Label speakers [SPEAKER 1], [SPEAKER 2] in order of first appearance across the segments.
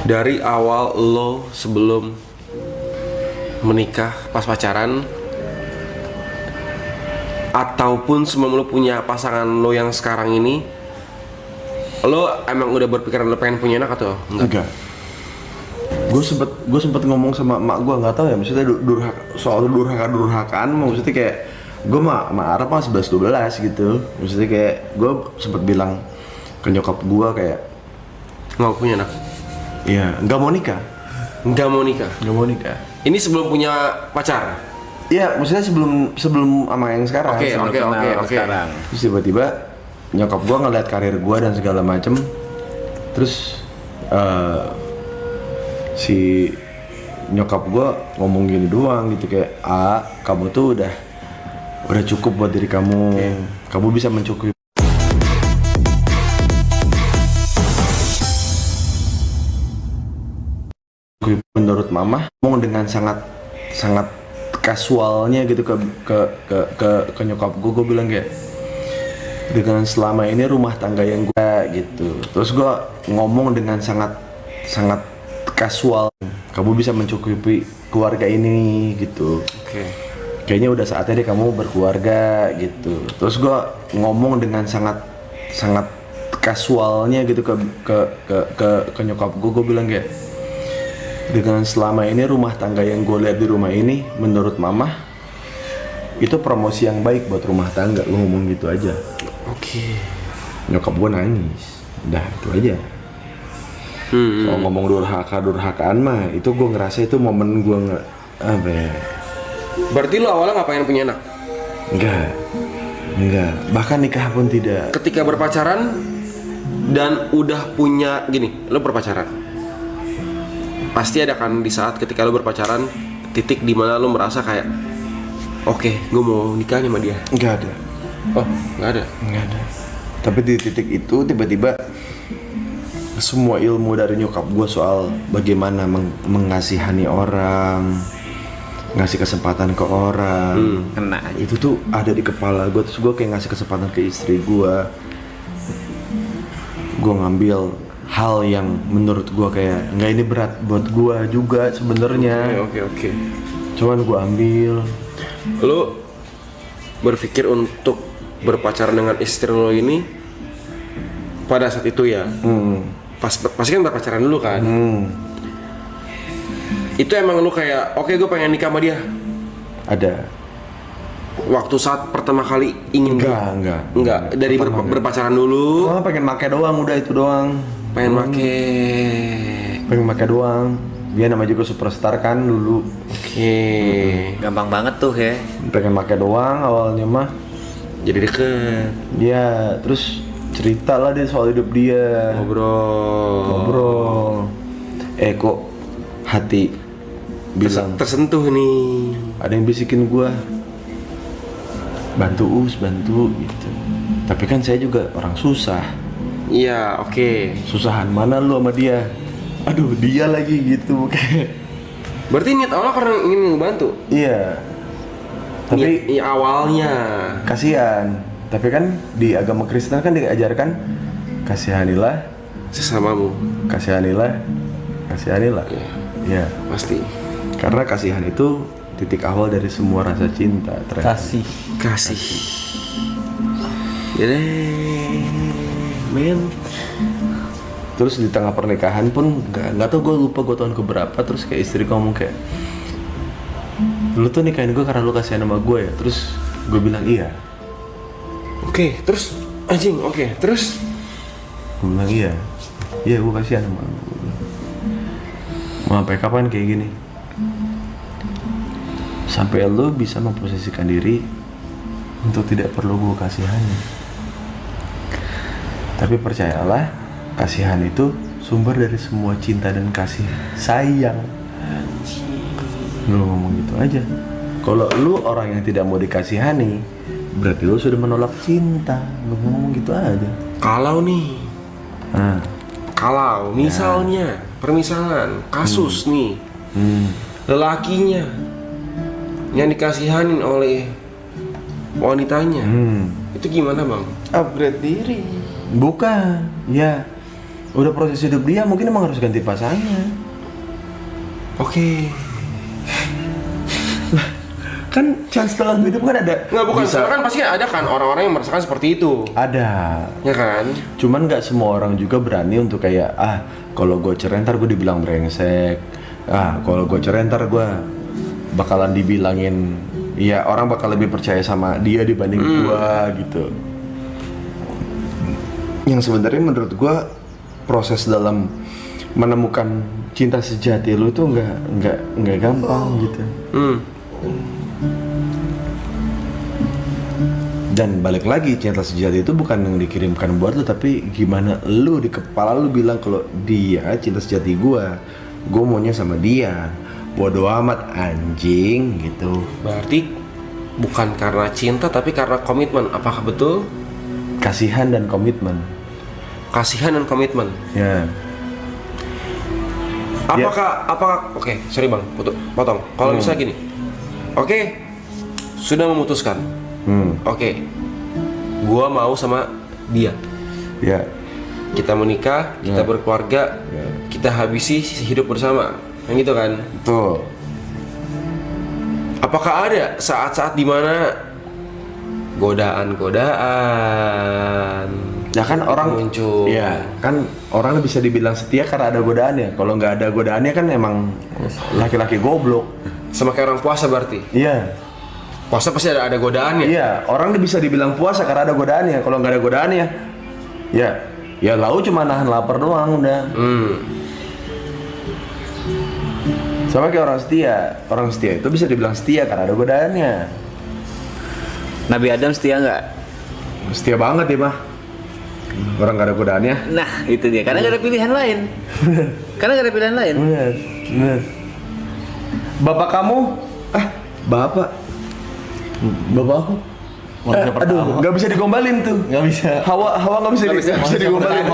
[SPEAKER 1] Dari awal lo sebelum menikah, pas pacaran, ataupun sebelum lo punya pasangan lo yang sekarang ini, lo emang udah berpikiran lo pengen punya anak atau enggak?
[SPEAKER 2] Gue sempet ngomong sama emak gue, nggak tahu ya, maksudnya soal durhakaan, maksudnya kayak gue sama Arab mah 11-12 gitu, maksudnya kayak gue sempet bilang ke nyokap gue kayak
[SPEAKER 1] Nggak punya anak?
[SPEAKER 2] iya nggak mau nikah.
[SPEAKER 1] Ini sebelum punya pacar?
[SPEAKER 2] Iya, maksudnya sebelum sama yang sekarang.
[SPEAKER 1] Oke.
[SPEAKER 2] Sekarang. Terus tiba-tiba nyokap gue ngeliat karir gue dan segala macem. Terus si nyokap gue ngomong gini doang gitu kayak, kamu tuh udah cukup buat diri kamu. Kamu bisa mencukupi. Menurut mama, ngomong dengan sangat kasualnya gitu ke nyokap gue bilang kayak, dengan selama ini rumah tangga yang gue gitu. Terus gue ngomong dengan sangat kasual, kamu bisa mencukupi keluarga ini gitu. Kayaknya udah saatnya deh kamu berkeluarga gitu. Terus gue ngomong dengan sangat kasualnya gitu ke nyokap gue bilang kayak, dengan selama ini rumah tangga yang gue lihat di rumah ini, menurut mama itu promosi yang baik buat rumah tangga. Gue ngomong gitu aja. Nyokap gue nangis. Udah itu aja. Soal ngomong durhakaan mah, itu gue ngerasa itu momen gue nggak apa ya.
[SPEAKER 1] Berarti lo awalnya nggak pengen punya anak?
[SPEAKER 2] Enggak. Bahkan nikah pun tidak.
[SPEAKER 1] Ketika berpacaran dan udah punya gini, lo berpacaran, pasti ada kan di saat ketika lo berpacaran titik dimana lo merasa kayak, oke, gue mau nikah sama dia.
[SPEAKER 2] Nggak ada.
[SPEAKER 1] Oh, nggak ada.
[SPEAKER 2] Tapi di titik itu tiba-tiba semua ilmu dari nyokap gue soal bagaimana mengasihani orang, ngasih kesempatan ke orang,
[SPEAKER 3] kena
[SPEAKER 2] itu tuh ada di kepala gue. Terus gue kayak ngasih kesempatan ke istri gue ngambil hal yang menurut gue kayak nggak, ini berat buat gue juga sebenarnya.
[SPEAKER 1] Oke.
[SPEAKER 2] Cuman gue ambil.
[SPEAKER 1] Lo berpikir untuk berpacaran dengan istri lo ini pada saat itu ya? Pasti kan berpacaran dulu kan? Itu emang lo kayak, oke, gue pengen nikah sama dia?
[SPEAKER 2] Ada.
[SPEAKER 1] Waktu saat pertama kali ingin? Enggak. Dari berpacaran dulu?
[SPEAKER 2] Gue pengen make doang, udah itu doang.
[SPEAKER 1] Pengen make
[SPEAKER 2] doang. Dia namanya juga superstar kan dulu.
[SPEAKER 3] gampang banget tuh ya.
[SPEAKER 2] Pengen make doang awalnya mah.
[SPEAKER 1] Jadi deket.
[SPEAKER 2] Dia terus cerita lah dia soal hidup dia. Ngobrol. Kok hati bilang
[SPEAKER 1] tersentuh nih.
[SPEAKER 2] Ada yang bisikin gua, bantu gitu. Tapi kan saya juga orang susah.
[SPEAKER 1] Iya, oke.
[SPEAKER 2] Susahan mana lu sama dia? Aduh, dia lagi gitu.
[SPEAKER 1] Berarti niat awalnya karena ingin ngebantu?
[SPEAKER 2] Iya. Tapi
[SPEAKER 1] awalnya
[SPEAKER 2] kasihan. Tapi kan di agama Kristen kan diajarkan kasihanilah
[SPEAKER 1] sesamamu.
[SPEAKER 2] Kasihanilah. Iya,
[SPEAKER 1] pasti.
[SPEAKER 2] Karena kasihan itu titik awal dari semua rasa cinta.
[SPEAKER 3] Kasih.
[SPEAKER 1] Men.
[SPEAKER 2] Terus di tengah pernikahan pun nggak tahu, gue lupa gue tahun keberapa. Terus kayak istri ngomong kayak, lu tuh nikahin gue karena lu kasihan sama gue ya. Terus gue bilang iya.
[SPEAKER 1] Oke, terus anjing, terus
[SPEAKER 2] gue bilang iya gue kasihan sama lu. Mau sampai kapan kayak gini? Sampai lu bisa memposisikan diri untuk tidak perlu gue kasihani. Tapi percayalah, kasihan itu sumber dari semua cinta dan kasih sayang. Lu ngomong gitu aja. Kalau lu orang yang tidak mau dikasihani, berarti lu sudah menolak cinta. Lu ngomong gitu aja.
[SPEAKER 1] Kalau misalnya permisalan kasus nih, lelakinya yang dikasihanin oleh wanitanya, itu gimana bang?
[SPEAKER 2] Upgrade diri. Bukan, ya Udah proses hidup dia, mungkin emang harus ganti pasangan.
[SPEAKER 1] Oke.
[SPEAKER 2] Kan chance dalam hidup kan ada.
[SPEAKER 1] Nggak, bukan.
[SPEAKER 2] Bisa.
[SPEAKER 1] Soalnya kan pasti ada kan orang-orang yang merasakan seperti itu.
[SPEAKER 2] Ada.
[SPEAKER 1] Ya kan?
[SPEAKER 2] Cuman nggak semua orang juga berani untuk kayak kalau gue cerai ntar gue dibilang brengsek. Kalau gue cerai ntar gue bakalan dibilangin, ya orang bakal lebih percaya sama dia dibanding gue gitu. Yang sebenarnya menurut gue proses dalam menemukan cinta sejati lu tuh nggak gampang gitu. Dan balik lagi, cinta sejati itu bukan yang dikirimkan buat lu, tapi gimana lu di kepala lu bilang kalau dia cinta sejati gua maunya sama dia. Bodoh amat anjing gitu.
[SPEAKER 1] Berarti bukan karena cinta tapi karena komitmen. Apakah betul?
[SPEAKER 2] Kasihan dan komitmen.
[SPEAKER 1] Kasihan dan komitmen.
[SPEAKER 2] Ya.
[SPEAKER 1] Apakah oke, sorry Bang, potong. Kalau misalnya gini. Oke, sudah memutuskan. Oke, gua mau sama dia.
[SPEAKER 2] Ya.
[SPEAKER 1] Kita menikah, kita berkeluarga, kita habisi hidup bersama, yang gitu kan?
[SPEAKER 2] Tuh.
[SPEAKER 1] Apakah ada saat-saat dimana godaan?
[SPEAKER 2] Ya kan orang
[SPEAKER 1] muncul.
[SPEAKER 2] Ya, kan orang bisa dibilang setia karena ada godaannya. Kalau nggak ada godaannya kan emang laki-laki goblok.
[SPEAKER 1] Sama kayak orang puasa berarti.
[SPEAKER 2] Iya.
[SPEAKER 1] Puasa pasti ada godaannya.
[SPEAKER 2] Iya, orang bisa dibilang puasa karena ada godaannya. Kalau nggak ada godaannya, ya lau cuma nahan lapar doang udah. Sama kayak orang setia. Orang setia itu bisa dibilang setia karena ada godaannya.
[SPEAKER 3] Nabi Adam setia nggak?
[SPEAKER 2] Setia banget ya mah. Orang nggak ada godaannya.
[SPEAKER 3] Nah itu dia, karena nggak ada pilihan lain. Karena nggak ada pilihan lain.
[SPEAKER 2] Bener. Bapak kamu? Bapak aku? Aduh, nggak bisa digombalin tuh.
[SPEAKER 4] Nggak bisa.
[SPEAKER 2] Hawa nggak bisa digombalin.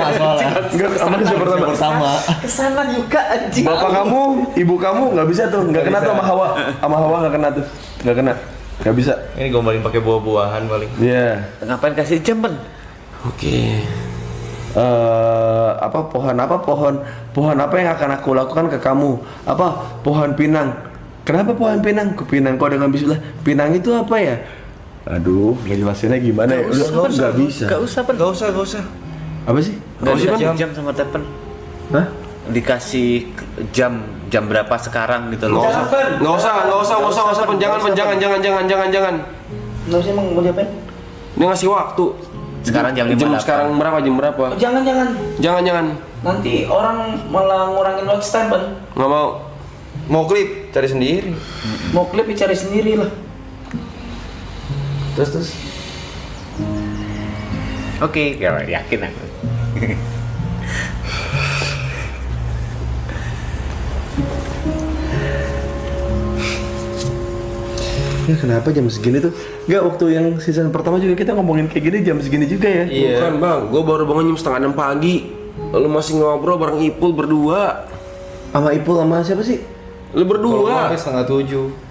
[SPEAKER 2] Nggak
[SPEAKER 4] pertama.
[SPEAKER 3] Kesana juga anjing.
[SPEAKER 2] Bapak kamu, ibu kamu nggak bisa tuh, nggak kena tuh sama Hawa. Sama Hawa nggak kena tuh, nggak kena, nggak bisa.
[SPEAKER 4] Ini gombalin pakai buah-buahan paling.
[SPEAKER 2] Iya.
[SPEAKER 3] Ngapain kasih jam Ben?
[SPEAKER 1] Oke.
[SPEAKER 2] Pohon apa yang akan aku lakukan ke kamu? Pohon pinang. Kenapa pohon pinang? Ke pinang kau dengan bismillah. Pinang itu apa ya? Aduh, ngejelasinnya gimana ya? Nggak bisa.
[SPEAKER 3] Gak usah Ben.
[SPEAKER 4] Gak usah.
[SPEAKER 2] Apa sih?
[SPEAKER 3] Gak
[SPEAKER 4] usah,
[SPEAKER 3] dikasih
[SPEAKER 4] Ben.
[SPEAKER 3] jam sama Tepen.
[SPEAKER 2] Hah?
[SPEAKER 3] Dikasih jam berapa sekarang gitu loh.
[SPEAKER 1] Nggak usah, jangan.
[SPEAKER 5] Nggak usah emang mau diapain?
[SPEAKER 1] Dia ngasih waktu.
[SPEAKER 3] Sekarang jam 5.
[SPEAKER 1] Sekarang berapa? Jam berapa?
[SPEAKER 5] Jangan. Nanti orang malah ngurangin watch time, Ban.
[SPEAKER 1] Nggak mau. Mau klip, cari sendiri.
[SPEAKER 5] Mau klip ya cari sendiri lah.
[SPEAKER 1] Terus.
[SPEAKER 3] Oke, yakin aku.
[SPEAKER 2] Ya kenapa jam segini tuh? Nggak, waktu yang season pertama juga kita ngomongin kayak gini jam segini juga ya?
[SPEAKER 1] Bukan Bang, gue baru bangun jam 5:30 pagi. Lu masih ngobrol bareng Ipul berdua.
[SPEAKER 2] Sama Ipul sama siapa sih?
[SPEAKER 1] Lu
[SPEAKER 4] Kalau
[SPEAKER 1] berdua.
[SPEAKER 4] sampai 6:30.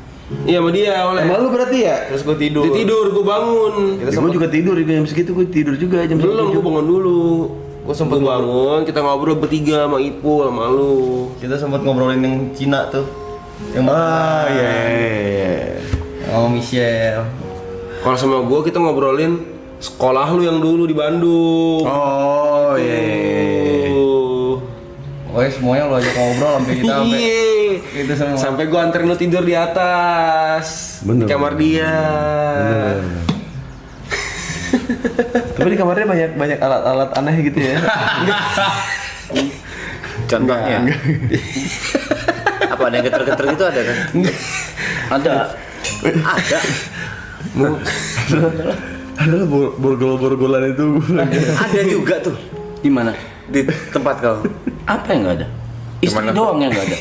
[SPEAKER 1] Iya sama dia oleh.
[SPEAKER 2] Sama lu berarti ya?
[SPEAKER 4] Terus gue tidur.
[SPEAKER 1] Dia tidur, gue bangun.
[SPEAKER 4] Kita
[SPEAKER 2] Ya,
[SPEAKER 4] sempet,
[SPEAKER 2] gue juga tidur jam segitu, gue tidur juga jam
[SPEAKER 1] Belum, gue bangun dulu.
[SPEAKER 4] Gue sempet
[SPEAKER 1] Gua bangun, kita ngobrol bertiga sama Ipul sama lu.
[SPEAKER 4] kita sempat ngobrolin yang Cina tuh. Yang
[SPEAKER 2] iya.
[SPEAKER 4] sama Michelle.
[SPEAKER 1] Kalau sama gue kita ngobrolin sekolah lu yang dulu di Bandung.
[SPEAKER 2] Oh iya.
[SPEAKER 4] Pokoknya semuanya lo ajak ngobrol sampai kita sampai
[SPEAKER 1] Iya.
[SPEAKER 4] itu semua.
[SPEAKER 1] Sampai gue anterin lu tidur di atas.
[SPEAKER 2] Bener.
[SPEAKER 1] Di kamar dia.
[SPEAKER 2] Tapi di kamarnya banyak alat-alat aneh gitu ya.
[SPEAKER 3] Contohnya. Apa ada yang geter-geter gitu ada kan?
[SPEAKER 5] Ada.
[SPEAKER 3] Ada.
[SPEAKER 2] Adalah borgol-borgolan itu.
[SPEAKER 3] Ada juga tuh
[SPEAKER 5] Di mana?
[SPEAKER 3] di tempat kau.
[SPEAKER 5] Apa yang nggak ada? Istri
[SPEAKER 3] Gimana?
[SPEAKER 5] doang yang nggak ada.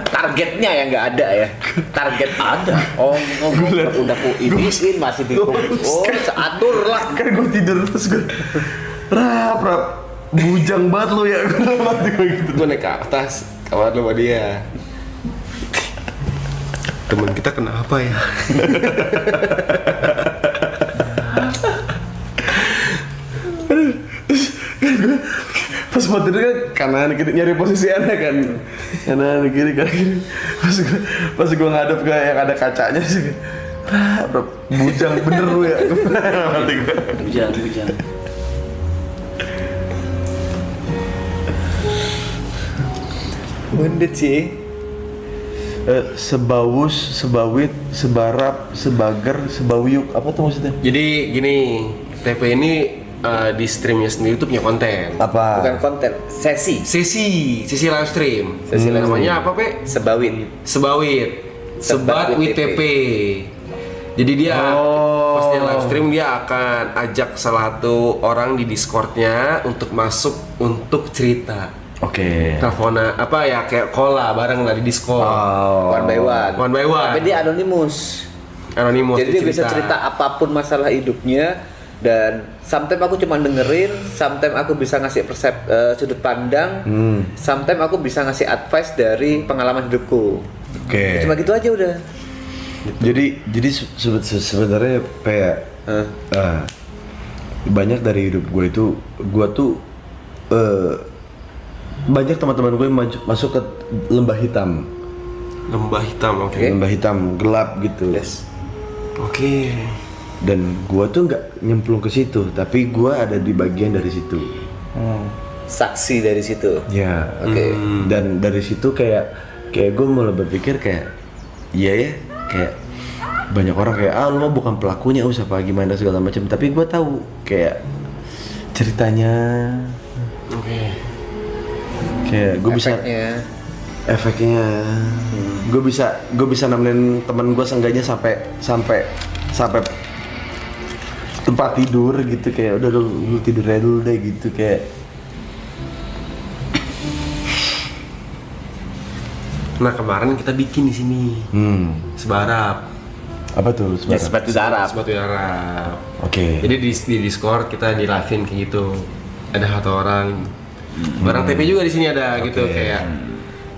[SPEAKER 3] Targetnya yang nggak ada ya. Target
[SPEAKER 5] Ada.
[SPEAKER 3] Oh, udah ku iniin masih di. Oh, seatur lah.
[SPEAKER 2] Kan gue tidur terus gue rap bujang banget lu ya. Gue mati gue gitu.
[SPEAKER 1] Gue naik ke atas kamar lu sama dia. Temen kita kenapa ya?
[SPEAKER 2] Kan gue spot itu kan kanan kiri nyari posisi aneh kan. Kanan kiri. Pas gua ngadep ke yang ada kacanya sih. Bro, bujang bener lu ya. Mati gua.
[SPEAKER 5] Bujang.
[SPEAKER 3] Bundet sih.
[SPEAKER 2] Sebawus, sebawit, sebarap, sebager, sebawyuk, apa tuh maksudnya?
[SPEAKER 1] Jadi gini, TP ini di streamnya sendiri tuh punya konten.
[SPEAKER 2] Apa?
[SPEAKER 3] Bukan konten, sesi.
[SPEAKER 1] Sesi live stream.
[SPEAKER 3] Sesi live
[SPEAKER 1] Namanya apa, Pe?
[SPEAKER 3] Sebawin.
[SPEAKER 1] Sebawit. Sebat
[SPEAKER 3] Sebat
[SPEAKER 1] WTP. Jadi dia
[SPEAKER 2] Oh.
[SPEAKER 1] pas dia live stream dia akan ajak salah satu orang di Discordnya untuk masuk untuk cerita.
[SPEAKER 2] Oke.
[SPEAKER 1] Teleponan apa ya kayak call lah bareng lah di Discord.
[SPEAKER 3] One by one.
[SPEAKER 1] One by one.
[SPEAKER 3] Tapi dia anonimus.
[SPEAKER 1] Anonymous.
[SPEAKER 3] Jadi dia bisa cerita apapun masalah hidupnya dan sometimes aku cuma dengerin, sometimes aku bisa ngasih sudut pandang, sometimes aku bisa ngasih advice dari pengalaman hidupku.
[SPEAKER 2] Oke.
[SPEAKER 3] Cuma gitu aja udah.
[SPEAKER 2] Jadi sebenarnya kayak banyak dari hidup gue tuh banyak teman-teman gue masuk ke lembah hitam.
[SPEAKER 1] Lembah hitam, oke.
[SPEAKER 2] Lembah hitam gelap gitu.
[SPEAKER 3] Yes.
[SPEAKER 1] Oke.
[SPEAKER 2] Dan gue tuh nggak nyemplung ke situ, tapi gue ada di bagian dari situ.
[SPEAKER 3] Saksi dari situ.
[SPEAKER 2] Ya.
[SPEAKER 3] Oke.
[SPEAKER 2] Dan dari situ kayak gue mulai berpikir kayak iya ya, kayak banyak orang kayak lu mah bukan pelakunya apa gimana segala macam, tapi gue tahu kayak ceritanya.
[SPEAKER 1] Oke.
[SPEAKER 2] Kayak gue bisa efeknya. Gue bisa nemenin temen gue seenggaknya sampai tempat tidur gitu, kayak udah lu tidur aja dulu deh gitu kayak.
[SPEAKER 1] Nah kemarin kita bikin di sini sebarap.
[SPEAKER 2] Apa tuh
[SPEAKER 3] Ya,
[SPEAKER 2] sebenarnya?
[SPEAKER 3] sepatu darab.
[SPEAKER 1] Sepatu Arab.
[SPEAKER 2] Oke.
[SPEAKER 1] Jadi di Discord kita di live-in kayak gitu. Ada satu orang. Barang TP juga di sini ada gitu kayak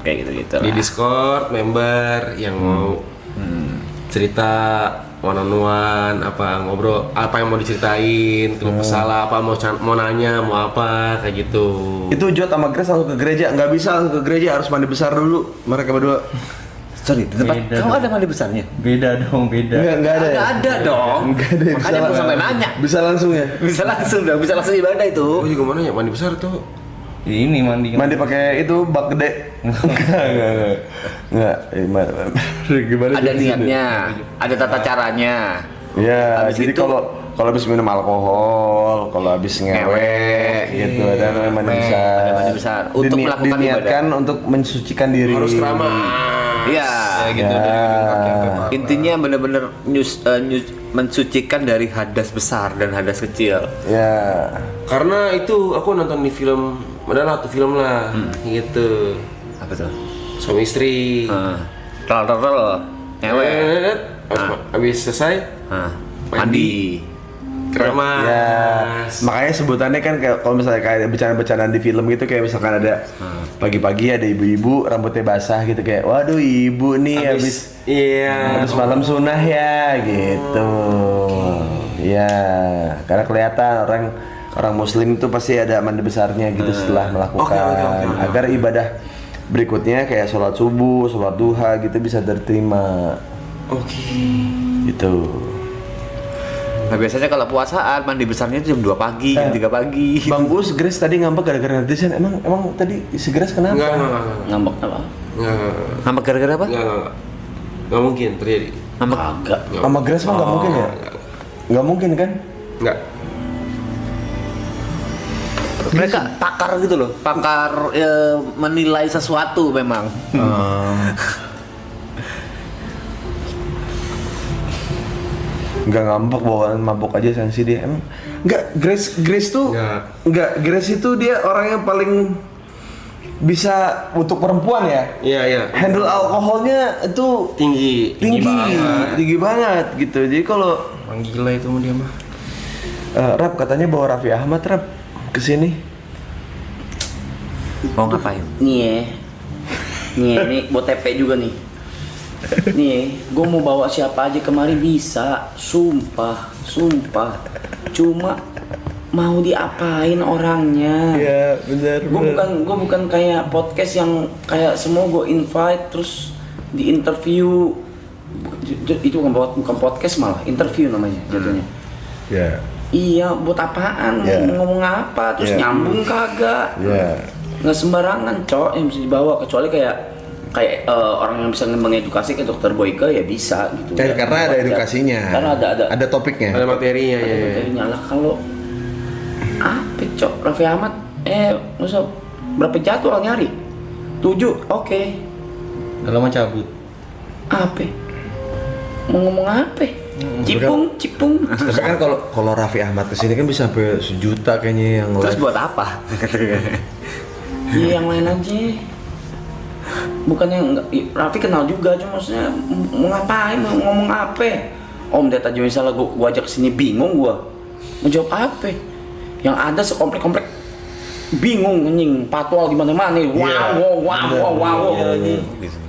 [SPEAKER 3] Kayak gitu-gitu
[SPEAKER 1] di
[SPEAKER 3] lah.
[SPEAKER 1] Discord member yang mau cerita one on one, apa ngobrol, apa yang mau diceritain, keluh kesah apa mau nanya, mau apa kayak gitu.
[SPEAKER 2] Itu Jod sama Grace langsung ke gereja, nggak bisa langsung ke gereja, harus mandi besar dulu mereka berdua.
[SPEAKER 3] Sorry, di tempat
[SPEAKER 4] Beda
[SPEAKER 3] kamu
[SPEAKER 4] dong.
[SPEAKER 3] ada mandi besarnya?
[SPEAKER 4] Beda dong, beda.
[SPEAKER 2] Nggak ada ya?
[SPEAKER 3] Ada dong.
[SPEAKER 2] Nggak ada ya,
[SPEAKER 3] Makanya aku sampai nanya.
[SPEAKER 2] Bisa langsung ya?
[SPEAKER 3] Bisa langsung dong, bisa langsung ibadah itu.
[SPEAKER 1] Aku juga mau nanya mandi besar tuh.
[SPEAKER 4] Ini mandi.
[SPEAKER 2] Mandi pakai itu bak gede. Enggak. Gimana?
[SPEAKER 3] Ada
[SPEAKER 2] sih?
[SPEAKER 3] niatnya, ada tata caranya.
[SPEAKER 2] Ya,
[SPEAKER 3] Habis
[SPEAKER 2] jadi
[SPEAKER 3] itu-
[SPEAKER 2] kalau habis minum alkohol, kalau habis ngewek gitu ada namanya mandi besar.
[SPEAKER 3] ada mandi besar. Untuk melakukan
[SPEAKER 2] diniatkan untuk mensucikan diri.
[SPEAKER 1] Harus keramat.
[SPEAKER 3] Iya.
[SPEAKER 1] Ya gitu.
[SPEAKER 2] Ya.
[SPEAKER 3] Intinya benar-benar mensucikan dari hadas besar dan hadas kecil.
[SPEAKER 2] Ya.
[SPEAKER 1] Karena itu aku nonton di film, padahal satu film lah gitu.
[SPEAKER 3] Apa tuh?
[SPEAKER 1] Suami istri.
[SPEAKER 3] Rel, ngewek.
[SPEAKER 1] Habis selesai
[SPEAKER 3] Mandi.
[SPEAKER 1] keramas.
[SPEAKER 2] Ya, makanya sebutannya kan kalau misalnya kayak bercandaan-bercandaan di film gitu, kayak misalkan ada pagi-pagi ada ibu-ibu rambutnya basah gitu, kayak waduh ibu nih habis
[SPEAKER 1] Iya.
[SPEAKER 2] malam sunnah ya gitu. Ya, karena kelihatan orang muslim itu pasti ada mandi besarnya gitu setelah melakukan
[SPEAKER 1] Oke.
[SPEAKER 2] agar ibadah berikutnya kayak sholat subuh, sholat duha gitu bisa diterima
[SPEAKER 1] Oke.
[SPEAKER 2] gitu.
[SPEAKER 3] Nah biasanya kalau puasaan mandi besarnya itu jam 2 pagi, jam 3 pagi.
[SPEAKER 2] Bang Gus, Grace tadi ngambek gara-gara netizen. Emang tadi si Grace kenapa?
[SPEAKER 1] Enggak.
[SPEAKER 5] Ngambek apa?
[SPEAKER 3] Ngambek gara-gara apa?
[SPEAKER 1] Enggak mungkin terjadi.
[SPEAKER 3] Ngambek.
[SPEAKER 5] Agak.
[SPEAKER 2] Sama Grace mah nggak mungkin ya? Nggak mungkin kan?
[SPEAKER 1] Enggak.
[SPEAKER 3] Mereka pakar gitu loh, pakar menilai sesuatu memang.
[SPEAKER 2] Nggak ngambek, bawaan mabuk aja sensi dia. Emang nggak, Grace tuh nggak, Grace itu dia orang yang paling bisa untuk perempuan ya.
[SPEAKER 1] Iya.
[SPEAKER 2] Handle alkoholnya itu
[SPEAKER 1] Tinggi
[SPEAKER 2] banget gitu. Jadi kalau
[SPEAKER 1] Orang gila itu dia mah.
[SPEAKER 2] Rap katanya bawa Raffi Ahmad Rap kesini.
[SPEAKER 3] Mau ngapain?
[SPEAKER 5] Nih nih buat TP juga nih. Nih, gue mau bawa siapa aja kemari bisa, sumpah. Cuma mau diapain orangnya.
[SPEAKER 2] Iya, benar.
[SPEAKER 5] Gue bukan kayak podcast yang kayak semua gue invite terus di interview. Itu bukan podcast, malah interview namanya jatuhnya.
[SPEAKER 2] Ya.
[SPEAKER 5] Iya, buat apaan?
[SPEAKER 2] Ya.
[SPEAKER 5] Ngomong apa? Terus
[SPEAKER 2] Ya.
[SPEAKER 5] nyambung kagak?
[SPEAKER 2] Ya.
[SPEAKER 5] Nggak sembarangan, Cok, yang bisa dibawa, kecuali kayak orang yang bisa mengedukasi kayak Dokter Boyke ya bisa gitu.
[SPEAKER 2] Karena ada edukasinya.
[SPEAKER 5] Karena ada
[SPEAKER 2] topiknya.
[SPEAKER 1] Ada materinya
[SPEAKER 5] ada
[SPEAKER 1] ya.
[SPEAKER 5] materinya lah. Kalau apa, Cok? Raffi Ahmad masa berapa jadwal nyari? 7, oke.
[SPEAKER 4] Kalau mau cabut.
[SPEAKER 5] Apa? Mau ngomong apa? Cipung.
[SPEAKER 2] Tapi kan kalau Raffi Ahmad kesini kan bisa sampai 1 juta kayaknya yang
[SPEAKER 3] Terus
[SPEAKER 2] live.
[SPEAKER 3] buat apa?
[SPEAKER 5] Iya, yang lain aja. Bukannya enggak, Raffi kenal juga, cuma maksudnya mau ngapain, mau ngomong apa? Om Ded aja misalnya gua ajak kesini bingung gua. Mau jawab apa? Yang ada sekomplek-komplek bingung anjing, patwal di mana-mana. Wow.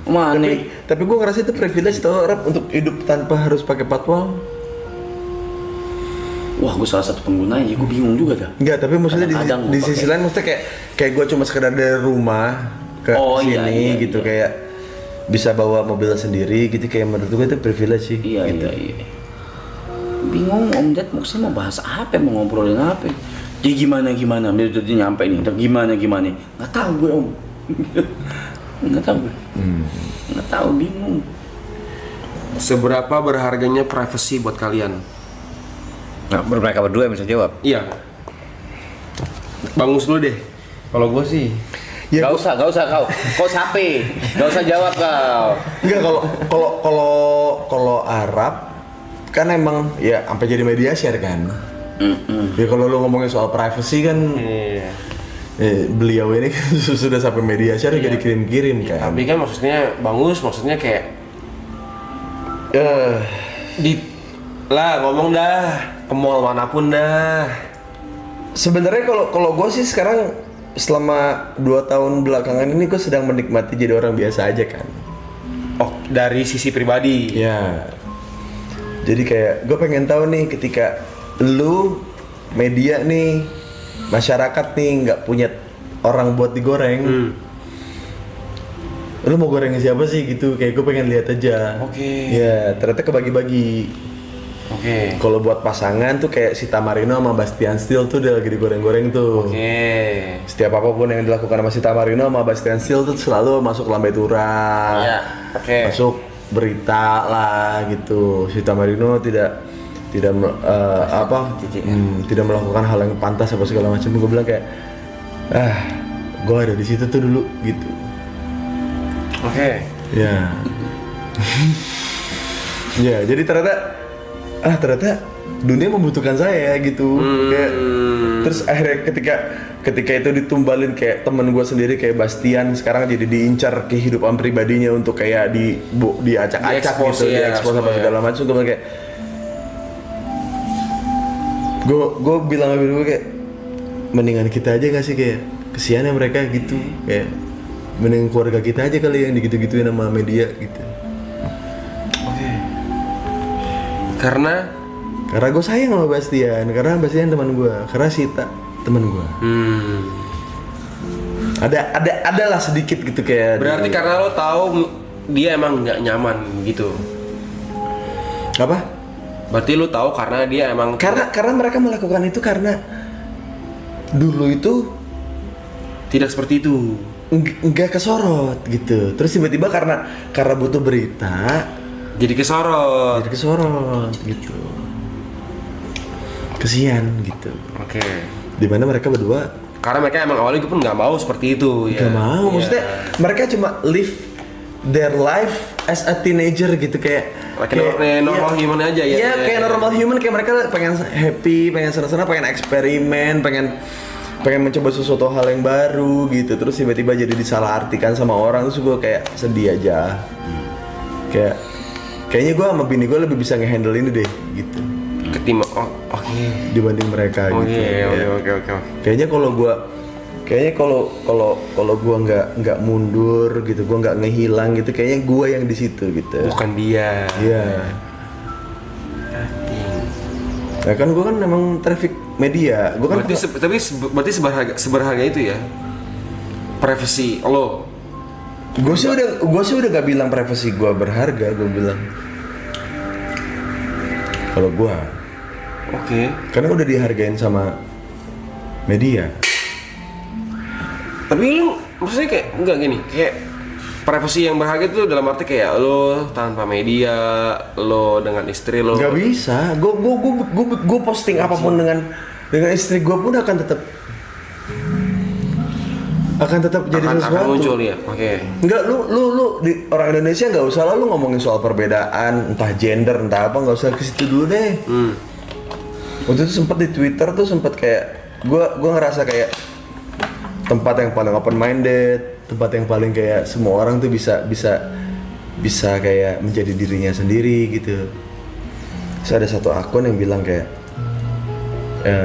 [SPEAKER 5] Mana?
[SPEAKER 2] Tapi gue ngerasa itu privilege tau Rap untuk hidup tanpa harus pakai patwal.
[SPEAKER 5] Wah, gue salah satu penggunanya, gue bingung juga dah.
[SPEAKER 2] Enggak, tapi maksudnya
[SPEAKER 5] Kadang-kadang
[SPEAKER 2] di
[SPEAKER 5] gua
[SPEAKER 2] sisi
[SPEAKER 5] pakai.
[SPEAKER 2] lain maksudnya kayak gue cuma sekedar dari rumah ke
[SPEAKER 5] Oh,
[SPEAKER 2] sini
[SPEAKER 5] iya,
[SPEAKER 2] gitu,
[SPEAKER 5] iya.
[SPEAKER 2] kayak bisa bawa mobil sendiri gitu, kayak menurut gue itu privilege sih.
[SPEAKER 5] Iya. Bingung Om Ded maksudnya mau bahas apa, mau ngobrolin apa? Jadi gimana? Dia nyampe nih, gimana? Nggak tahu gue, Om. Nggak tahu, bingung.
[SPEAKER 1] Seberapa berharganya privacy buat kalian?
[SPEAKER 3] Nah, mereka berdua yang bisa jawab.
[SPEAKER 1] Iya. Bangus dulu deh.
[SPEAKER 4] Kalau gue sih
[SPEAKER 2] Ya,
[SPEAKER 3] Gak usah kau sapi, gak usah jawab kau.
[SPEAKER 2] enggak, kalau Arab kan emang ya sampai jadi media share kan. Ya kalau lu ngomongin soal privacy kan
[SPEAKER 1] Iya.
[SPEAKER 2] beliau ini kan sudah sampai media share juga dikirim-kirim kan.
[SPEAKER 1] Tapi kan maksudnya Bangus, maksudnya kayak
[SPEAKER 2] Eh,
[SPEAKER 1] ngomong dah ke mall manapun dah.
[SPEAKER 2] sebenarnya kalau gue sih sekarang selama 2 tahun belakangan ini gue sedang menikmati jadi orang biasa aja kan.
[SPEAKER 1] Oh, dari sisi pribadi.
[SPEAKER 2] Ya. Jadi kayak gue pengen tahu nih ketika lu media nih, masyarakat nih nggak punya orang buat digoreng. Lu mau gorengin siapa sih gitu? Kayak gue pengen lihat aja.
[SPEAKER 1] Oke.
[SPEAKER 2] Ya, ternyata kebagi-bagi.
[SPEAKER 1] Oke.
[SPEAKER 2] Kalau buat pasangan tuh kayak si Tamarino sama Bastian Steele tuh udah lagi digoreng-goreng tuh.
[SPEAKER 1] Oke.
[SPEAKER 2] Setiap apapun yang dilakukan sama si Tamarino sama Bastian Steele tuh selalu masuk lambe tura.
[SPEAKER 1] Iya. Oke.
[SPEAKER 2] Masuk berita lah gitu. Si Tamarino tidak tidak melakukan hal yang pantas apa segala macam. Gue bilang kayak gue ada di situ tuh dulu gitu.
[SPEAKER 1] Oke.
[SPEAKER 2] Ya. Ya, jadi ternyata dunia membutuhkan saya gitu. Kayak terus akhirnya ketika itu ditumbalin kayak temen gue sendiri kayak Bastian sekarang jadi diincar kehidupan pribadinya untuk kayak diacak-acak
[SPEAKER 1] Di-expose,
[SPEAKER 2] gitu,
[SPEAKER 1] ya,
[SPEAKER 2] diekspos apa
[SPEAKER 1] semua,
[SPEAKER 2] segala macam. Gue bilang kayak gue bilang sama gue kayak mendingan kita aja nggak sih, kayak kesiannya mereka gitu, kayak mending keluarga kita aja kali yang digitu-gituin sama media gitu.
[SPEAKER 1] Karena
[SPEAKER 2] Karena gue sayang sama Bastian, karena Bastian teman gue, karena Sita teman gue. Ada lah sedikit gitu kayak.
[SPEAKER 1] berarti karena lo tahu dia emang nggak nyaman gitu.
[SPEAKER 2] Apa?
[SPEAKER 1] Berarti lo tahu karena dia emang
[SPEAKER 2] Karena mereka melakukan itu karena dulu itu
[SPEAKER 1] tidak seperti itu.
[SPEAKER 2] nggak kesorot gitu. Terus tiba-tiba karena butuh berita
[SPEAKER 1] Jadi kesorot.
[SPEAKER 2] jadi kesorot gitu. Kesian gitu.
[SPEAKER 1] Oke.
[SPEAKER 2] Dimana mereka berdua
[SPEAKER 1] Karena mereka emang awalnya pun nggak mau seperti itu.
[SPEAKER 2] nggak mau, maksudnya mereka cuma live their life as a teenager gitu, kayak
[SPEAKER 1] normal human aja ya.
[SPEAKER 2] Iya, kayak normal human, kayak mereka pengen happy, pengen senang-senang, pengen eksperimen, pengen mencoba sesuatu hal yang baru gitu. Terus tiba-tiba jadi disalahartikan sama orang, terus gue kayak sedih aja. Kayaknya gue sama bini gue lebih bisa ngehandle ini deh gitu
[SPEAKER 1] Ketimbang oke.
[SPEAKER 2] dibanding mereka gitu.
[SPEAKER 1] Oke.
[SPEAKER 2] Kayaknya kalau gue nggak mundur gitu, gue nggak ngehilang gitu, kayaknya gue yang di situ gitu.
[SPEAKER 1] Bukan dia.
[SPEAKER 2] Iya. Ya kan gue kan memang traffic media. Gue kan
[SPEAKER 1] berarti seberharga itu ya privasi lo.
[SPEAKER 2] gue sih udah gak bilang privasi gue berharga, gue bilang kalau gue
[SPEAKER 1] Oke.
[SPEAKER 2] karena udah dihargain sama media.
[SPEAKER 1] Tapi lu maksudnya kayak enggak gini, kayak privasi yang berharga itu dalam arti kayak lo tanpa media, lo dengan istri lo.
[SPEAKER 2] Gak bisa. Gue posting apapun dengan istri gue pun akan tetap jadi sesuatu.
[SPEAKER 1] Akan muncul ya. Oke.
[SPEAKER 2] Enggak, lu di orang Indonesia nggak usah lah lu ngomongin soal perbedaan, entah gender, entah apa, nggak usah ke situ dulu deh. Waktu itu sempet di Twitter tuh sempet kayak gue ngerasa kayak tempat yang paling open minded, tempat yang paling kayak semua orang tuh bisa kayak menjadi dirinya sendiri gitu. Terus ada satu akun yang bilang kayak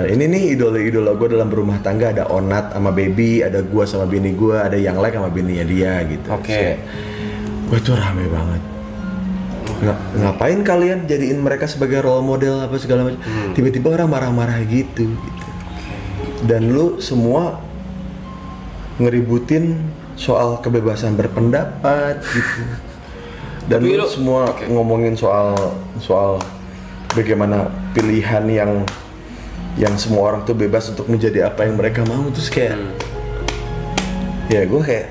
[SPEAKER 2] ini nih idola gue dalam berumah tangga, ada Onat sama Baby, ada gue sama bini gue, ada yang like sama bininya dia gitu.
[SPEAKER 1] Oke.
[SPEAKER 2] Gue tuh rame banget. Ngapain kalian jadiin mereka sebagai role model apa segala macam? Tiba-tiba orang marah-marah gitu. Dan lu semua ngeributin soal kebebasan berpendapat gitu. Dan lu semua ngomongin soal bagaimana pilihan yang semua orang tuh bebas untuk menjadi apa yang mereka mau. Terus kayak ya gue kayak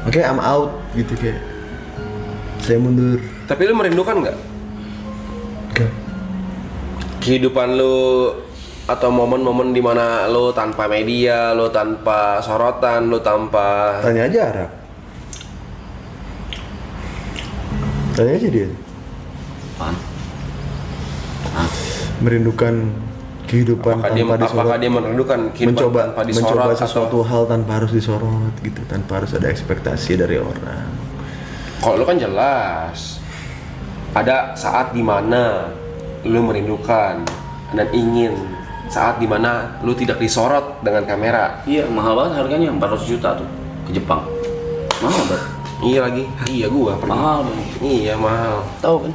[SPEAKER 2] oke, I'm out gitu, kayak saya mundur.
[SPEAKER 1] Tapi lu merindukan nggak
[SPEAKER 2] Gak.
[SPEAKER 1] kehidupan lu atau momen-momen dimana lu tanpa media, lu tanpa sorotan, lu tanpa
[SPEAKER 2] Tanya aja Arab. Tanya aja dia.
[SPEAKER 5] Apaan?
[SPEAKER 2] Merindukan kehidupan
[SPEAKER 1] apakah dia merindukan kehidupan tanpa disorot
[SPEAKER 2] mencoba sesuatu hal tanpa harus disorot gitu, tanpa harus ada ekspektasi dari orang.
[SPEAKER 1] Kalau lu kan jelas ada saat dimana lu merindukan dan ingin, saat dimana lu tidak disorot dengan kamera.
[SPEAKER 5] Iya, mahal banget harganya, 400 juta tuh ke Jepang. Mahal banget.
[SPEAKER 1] Iya lagi, iya gua pergi.
[SPEAKER 5] Mahal banget.
[SPEAKER 1] Iya mahal.
[SPEAKER 5] Tahu kan?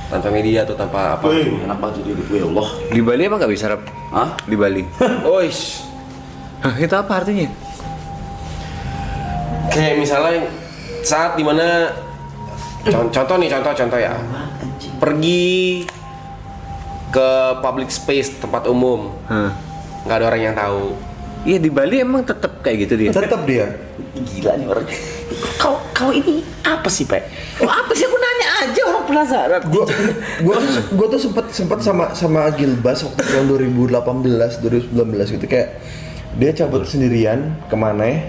[SPEAKER 1] Tanpa media atau tanpa apa.
[SPEAKER 5] Enak banget hidup gue, ya Allah.
[SPEAKER 3] Di Bali emang nggak bisa, Rap?
[SPEAKER 5] Hah?
[SPEAKER 3] Di Bali.
[SPEAKER 1] Oish.
[SPEAKER 3] Hah, itu apa artinya?
[SPEAKER 1] Kayak misalnya saat dimana contoh ya, pergi ke public space, tempat umum, nggak ada orang yang tahu.
[SPEAKER 3] Iya, di Bali emang tetap kayak gitu dia.
[SPEAKER 2] Tetap dia.
[SPEAKER 5] Gila nih orang. Kau ini apa sih, Pak?
[SPEAKER 3] Apa sih, aku nanya aja, orang penasaran.
[SPEAKER 2] Gue tuh sempet sama Gilbas waktu tahun 2019 gitu, kayak dia cabut sendirian kemana ya.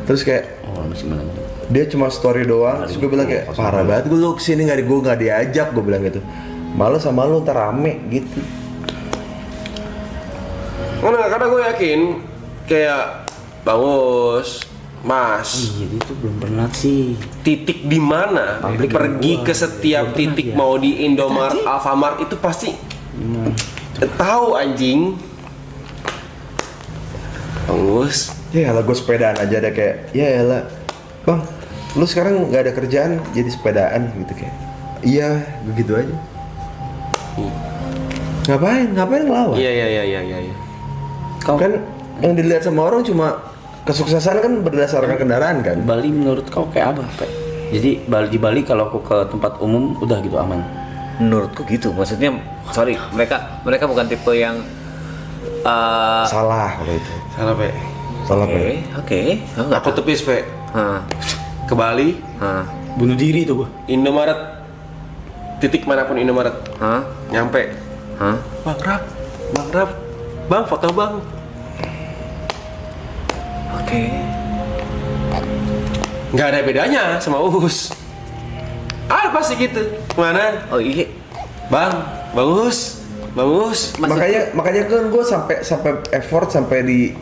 [SPEAKER 2] Terus kayak
[SPEAKER 5] Oh, masih mana?
[SPEAKER 2] dia cuma story doang. Terus gue bilang kayak parah banget, gue lu kesini nggak diajak, gue bilang gitu. Malu sama lu ntar rame gitu.
[SPEAKER 1] Karena gue yakin kayak Bangus, Mas,
[SPEAKER 5] Iya, dia tuh belum pernah sih.
[SPEAKER 1] titik di mana
[SPEAKER 5] Publik
[SPEAKER 1] pergi
[SPEAKER 5] gua.
[SPEAKER 1] ke setiap titik, mau di Indomaret, Alfamart itu pasti tahu anjing. Bangus.
[SPEAKER 2] Ya lah, gue sepedaan aja deh, kayak ya lah bang, lu sekarang nggak ada kerjaan jadi sepedaan gitu, kayak iya begitu aja. Ngapain ngelawan?
[SPEAKER 1] Iya.
[SPEAKER 2] Kan yang dilihat sama orang cuma kesuksesan kan berdasarkan kendaraan kan.
[SPEAKER 5] Bali menurut kau kayak apa, Pak? Jadi di Bali kalau aku ke tempat umum udah gitu aman.
[SPEAKER 3] Menurutku gitu, maksudnya sorry, mereka bukan tipe yang
[SPEAKER 2] Salah kalau itu.
[SPEAKER 1] Salah, Pe.
[SPEAKER 2] Salah Pe.
[SPEAKER 3] Oke, aku nggak
[SPEAKER 1] Aku tepis, Pe.
[SPEAKER 3] Hah,
[SPEAKER 1] Ke Bali,
[SPEAKER 3] hah,
[SPEAKER 5] Bunuh diri tuh gua.
[SPEAKER 1] Indomaret, titik manapun Indomaret,
[SPEAKER 3] hah,
[SPEAKER 1] nyampe.
[SPEAKER 3] hah.
[SPEAKER 1] Bang Rap, bang foto bang.
[SPEAKER 3] Oke.
[SPEAKER 1] Nggak ada bedanya sama Uus. Apa sih gitu? Mana?
[SPEAKER 3] Oh iya.
[SPEAKER 1] Bang Uus.
[SPEAKER 2] Makanya kan gue sampai effort sampai di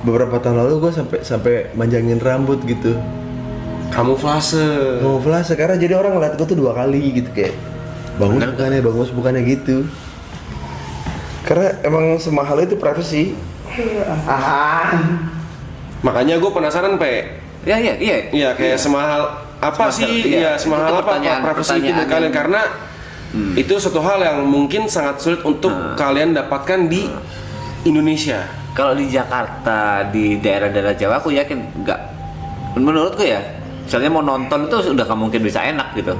[SPEAKER 2] beberapa tahun lalu gue sampai manjangin rambut gitu.
[SPEAKER 1] Kamuflase.
[SPEAKER 2] Kamuflase karena jadi orang ngeliat gue tuh 2 kali gitu, kayak bagus bukannya gitu. Karena emang semahal itu privacy.
[SPEAKER 1] Makanya gue penasaran, Pe.
[SPEAKER 3] Iya.
[SPEAKER 1] Iya, kayak semahal apa sih?
[SPEAKER 3] iya.
[SPEAKER 1] Iya, semahal
[SPEAKER 3] Itu
[SPEAKER 1] apa privasi itu buat kalian, karena itu suatu hal yang mungkin sangat sulit untuk kalian dapatkan di Indonesia.
[SPEAKER 3] Kalau di Jakarta, di daerah-daerah Jawa, aku yakin nggak. Menurutku ya, misalnya mau nonton itu udah nggak mungkin bisa enak gitu.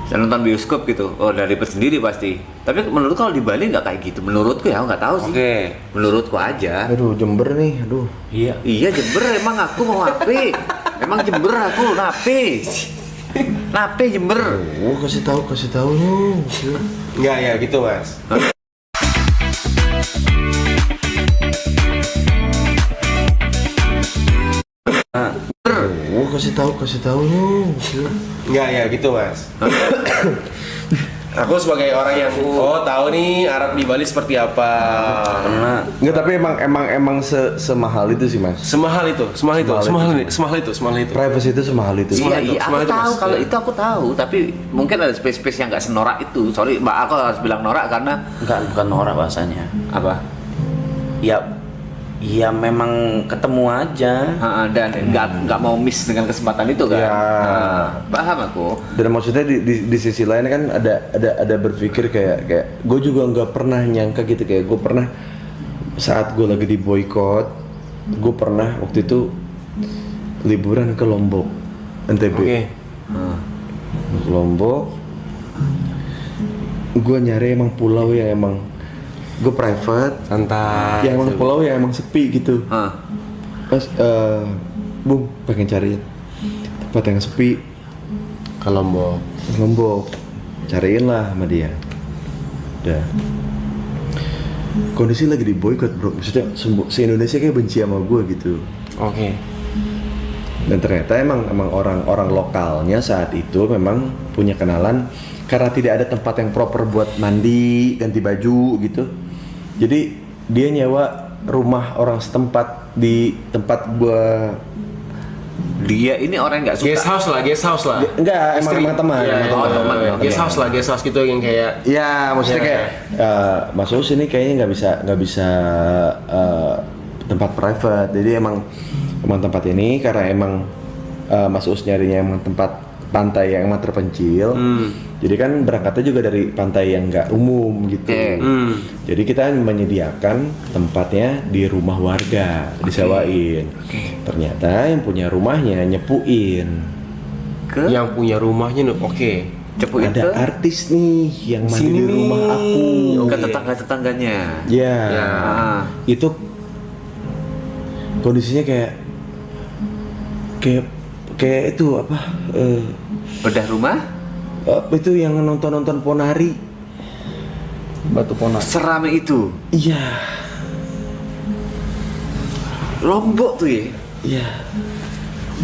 [SPEAKER 3] Bisa nonton bioskop gitu, udah ribet sendiri pasti. Tapi menurutku kalau di Bali nggak kayak gitu. Menurutku ya, aku nggak tahu sih.
[SPEAKER 1] Oke.
[SPEAKER 3] Menurutku aja.
[SPEAKER 2] Aduh, Jember nih, aduh.
[SPEAKER 1] Iya.
[SPEAKER 3] Iya Jember, emang aku mau nape? Emang Jember aku nape? Nape Jember?
[SPEAKER 2] Oh, kasih tahu lu.
[SPEAKER 1] Enggak ya gitu mas.
[SPEAKER 2] Oh, kasih tahu lu.
[SPEAKER 1] Enggak ya gitu mas. Aku sebagai orang yang tahu nih Arab di Bali seperti apa.
[SPEAKER 2] Enggak, tapi emang semahal itu sih, Mas.
[SPEAKER 1] Semahal itu.
[SPEAKER 2] Privacy itu semahal itu.
[SPEAKER 1] Semahal
[SPEAKER 3] Iya,
[SPEAKER 1] itu,
[SPEAKER 3] iya,
[SPEAKER 1] semahal
[SPEAKER 3] aku
[SPEAKER 1] itu,
[SPEAKER 3] tahu
[SPEAKER 1] Mas.
[SPEAKER 3] kalau itu aku tahu, tapi mungkin ada space-space yang nggak senorak itu. Sorry, Mbak, aku harus bilang norak karena
[SPEAKER 5] Bukan norak bahasanya.
[SPEAKER 3] apa?
[SPEAKER 5] Ya memang ketemu aja.
[SPEAKER 3] Dan nggak mau miss dengan kesempatan itu kan?
[SPEAKER 2] Iya.
[SPEAKER 3] Paham aku.
[SPEAKER 2] Dan maksudnya di sisi lain kan ada berpikir kayak gue juga nggak pernah nyangka gitu, kayak gue pernah saat gue lagi di boykot, gue pernah waktu itu liburan ke Lombok, NTB.
[SPEAKER 1] Oke.
[SPEAKER 2] Ke Lombok, gue nyari emang pulau yang emang gue private,
[SPEAKER 1] Santai.
[SPEAKER 2] yang emang pulau yang emang sepi gitu. Pas Bung pengen cari tempat yang sepi
[SPEAKER 1] Ke Lombok.
[SPEAKER 2] Lombok, cariin lah sama dia. Udah. Kondisi lagi di boykot bro, maksudnya se-Indonesia kayak benci sama gue gitu.
[SPEAKER 1] Oke.
[SPEAKER 2] Dan ternyata emang orang lokalnya saat itu memang punya kenalan, karena tidak ada tempat yang proper buat mandi, ganti baju gitu. Jadi dia nyewa rumah orang setempat di tempat gua.
[SPEAKER 3] Dia ini orang yang nggak suka.
[SPEAKER 1] Guest house lah.
[SPEAKER 2] Enggak, emang teman.
[SPEAKER 1] Iya,
[SPEAKER 2] emang
[SPEAKER 3] teman.
[SPEAKER 1] Guest house gitu yang kayak
[SPEAKER 2] Ya, maksudnya
[SPEAKER 1] Ya,
[SPEAKER 2] kayak Mas Us ini kayaknya nggak bisa tempat private. Jadi emang tempat ini karena emang Mas Us nyarinya emang tempat pantai yang emang terpencil. Jadi kan berangkatnya juga dari pantai yang nggak umum gitu. Jadi kita menyediakan tempatnya di rumah warga, disewain. Ternyata yang punya rumahnya nyepuin.
[SPEAKER 1] yang punya rumahnya oke.
[SPEAKER 3] Cepuin
[SPEAKER 2] Ada
[SPEAKER 3] ke
[SPEAKER 2] artis nih yang mandi
[SPEAKER 1] Sini
[SPEAKER 2] di rumah
[SPEAKER 1] nih.
[SPEAKER 2] aku.
[SPEAKER 3] ke tetangga-tetangganya.
[SPEAKER 2] Ya,
[SPEAKER 1] Ya.
[SPEAKER 2] itu kondisinya kayak itu apa?
[SPEAKER 3] Bedah rumah,
[SPEAKER 2] Itu yang nonton Ponari.
[SPEAKER 4] Batu Ponak.
[SPEAKER 3] serame itu.
[SPEAKER 2] Iya,
[SPEAKER 3] Lombok tuh ya.
[SPEAKER 2] iya.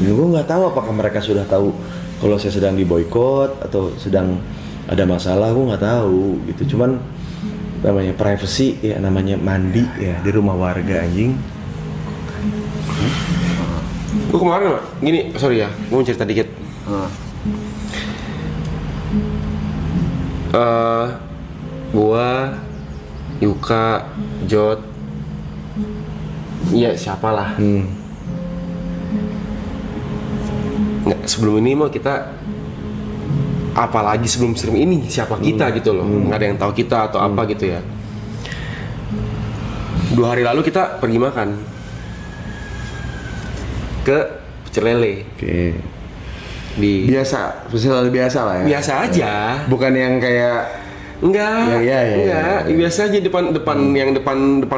[SPEAKER 2] Gue nggak tahu apakah mereka sudah tahu kalau saya sedang diboykot atau sedang ada masalah. Gue nggak tahu gitu. Cuman namanya privacy ya, namanya mandi ya di rumah warga anjing.
[SPEAKER 1] Gue kemarin gini, sorry ya, gue mau cerita dikit. Gua, Yuka, Jod, iya siapalah. Nggak, sebelum ini mah kita, apalagi sebelum stream ini siapa kita gitu loh, nggak ada yang tahu kita atau apa gitu ya. 2 hari lalu kita pergi makan ke pecel lele
[SPEAKER 2] Oke.
[SPEAKER 1] di
[SPEAKER 2] Biasa, selalu biasa lah ya.
[SPEAKER 1] biasa aja.
[SPEAKER 2] Bukan yang kayak
[SPEAKER 1] Enggak,
[SPEAKER 2] Ya.
[SPEAKER 1] biasa aja depan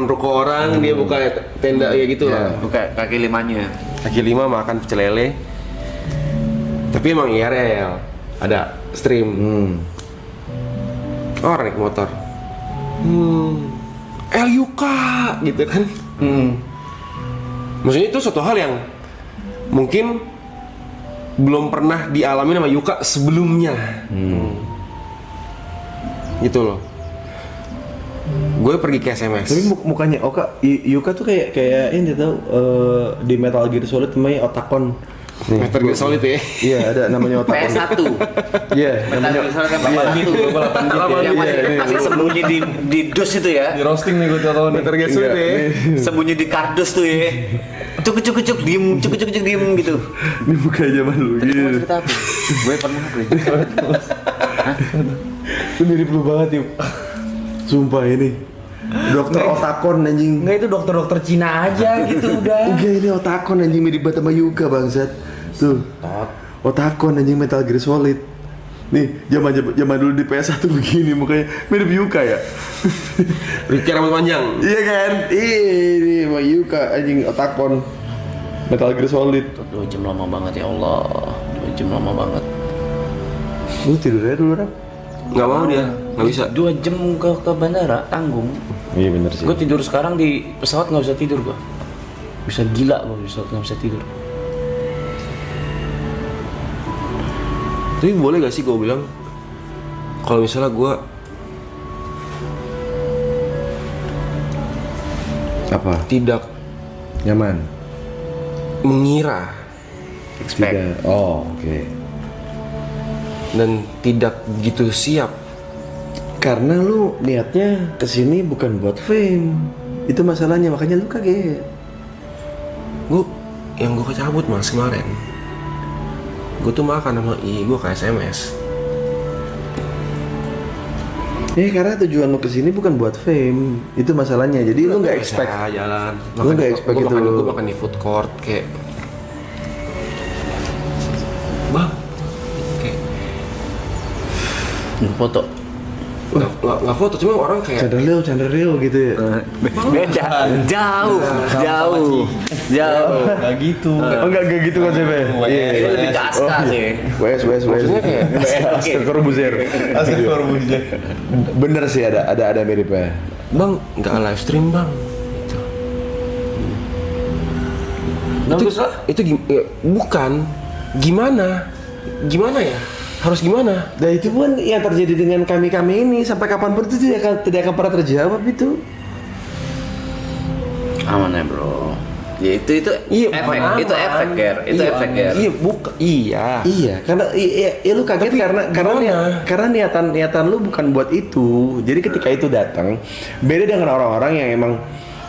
[SPEAKER 1] ruko orang dia buka tenda ya gitu lah.
[SPEAKER 3] Buka kaki limanya.
[SPEAKER 1] Kaki 5 makan pecel lele. Tapi emang IRL ada stream. Orang naik motor. LUK gitu kan. Maksudnya itu suatu hal yang mungkin belum pernah dialami sama Yuka sebelumnya. Gitu loh. Gue pergi ke SMS.
[SPEAKER 2] Tapi mukanya Yuka tuh kayak ini tau di Metal Gear Solid namanya Otakon.
[SPEAKER 1] Metal Gear Solid ya.
[SPEAKER 2] Iya, ada namanya Otakon.
[SPEAKER 3] PS1.
[SPEAKER 2] Iya,
[SPEAKER 3] Metal
[SPEAKER 2] namanya
[SPEAKER 3] Gear Solid kan 8 yang masih sembunyi di dus itu ya.
[SPEAKER 4] Di roasting nih gue tahu nih.
[SPEAKER 1] Metal Gear Solid ya.
[SPEAKER 3] Sembunyi di kardus tuh ya. Cuk diem gitu.
[SPEAKER 2] ini muka zaman lu
[SPEAKER 3] Tadi
[SPEAKER 2] gitu.
[SPEAKER 3] mau cerita apa? Gue pernah gue.
[SPEAKER 2] Lu mirip lu banget, Yuk. Sumpah ini. Dokter otakon anjing.
[SPEAKER 5] Enggak, itu dokter-dokter Cina aja gitu udah.
[SPEAKER 2] Enggak, ini otakon anjing mirip banget sama Yuka bangsat. Tuh. Otakon anjing Metal Gear Solid. Nih, zaman dulu di PS1 begini mukanya mirip Yuka ya.
[SPEAKER 1] Ricky rambut panjang.
[SPEAKER 2] Iya kan? Ini sama Yuka anjing otakon Metal Gear Solid.
[SPEAKER 5] 2 jam lama banget ya Allah. 2 jam lama banget.
[SPEAKER 2] Lu tidur aja dulu, Rap.
[SPEAKER 1] Nggak mau dia, nggak bisa.
[SPEAKER 5] 2 jam ke bandara tanggung.
[SPEAKER 2] Iya bener sih.
[SPEAKER 5] Gue tidur sekarang di pesawat nggak bisa tidur gue. Bisa gila gue pesawat nggak bisa tidur.
[SPEAKER 1] Tapi boleh gak sih gue bilang kalau misalnya gue
[SPEAKER 2] Apa?
[SPEAKER 1] tidak
[SPEAKER 2] Nyaman?
[SPEAKER 1] mengira
[SPEAKER 2] Tidak. Oh, oke.
[SPEAKER 1] dan tidak begitu siap.
[SPEAKER 2] Karena lu niatnya kesini bukan buat fame. Itu masalahnya, makanya lu kaget.
[SPEAKER 1] Yang gue kecabut mas kemarin, gue tuh makan sama gue ke SMS.
[SPEAKER 2] Karena tujuan lu kesini bukan buat fame. Itu masalahnya. Jadi lu nggak expect.
[SPEAKER 1] Biasa jalan.
[SPEAKER 2] Lu nggak expect itu.
[SPEAKER 1] Gue makan di food court kayak, bang, kayak
[SPEAKER 5] Foto.
[SPEAKER 1] nggak foto, cuma orang kayak
[SPEAKER 2] Canda real gitu ya.
[SPEAKER 5] Beda. Jauh.
[SPEAKER 4] Gak gitu.
[SPEAKER 2] Oh enggak gitu konsepnya.
[SPEAKER 5] Itu lebih ke Aska sih.
[SPEAKER 2] Wes.
[SPEAKER 1] Maksudnya kayak
[SPEAKER 2] Aska Corbuzier. Bener sih ada miripnya.
[SPEAKER 1] bang nggak live stream bang.
[SPEAKER 5] Bagus lah.
[SPEAKER 2] Bukan.
[SPEAKER 1] Gimana ya? Harus gimana?
[SPEAKER 2] Nah itu pun yang terjadi dengan kami ini sampai kapanpun itu tidak akan pernah terjawab itu.
[SPEAKER 5] Aman ya bro. Ya itu
[SPEAKER 1] Iya,
[SPEAKER 5] efek,
[SPEAKER 1] bukan
[SPEAKER 5] itu
[SPEAKER 1] aman.
[SPEAKER 5] efek Ger, itu
[SPEAKER 1] Iya,
[SPEAKER 5] efek Ger.
[SPEAKER 1] Iya.
[SPEAKER 2] Karena lu kaget
[SPEAKER 1] Tapi
[SPEAKER 2] karena
[SPEAKER 1] gimana?
[SPEAKER 2] karena niatan lu bukan buat itu. Jadi ketika itu datang, beda dengan orang-orang yang emang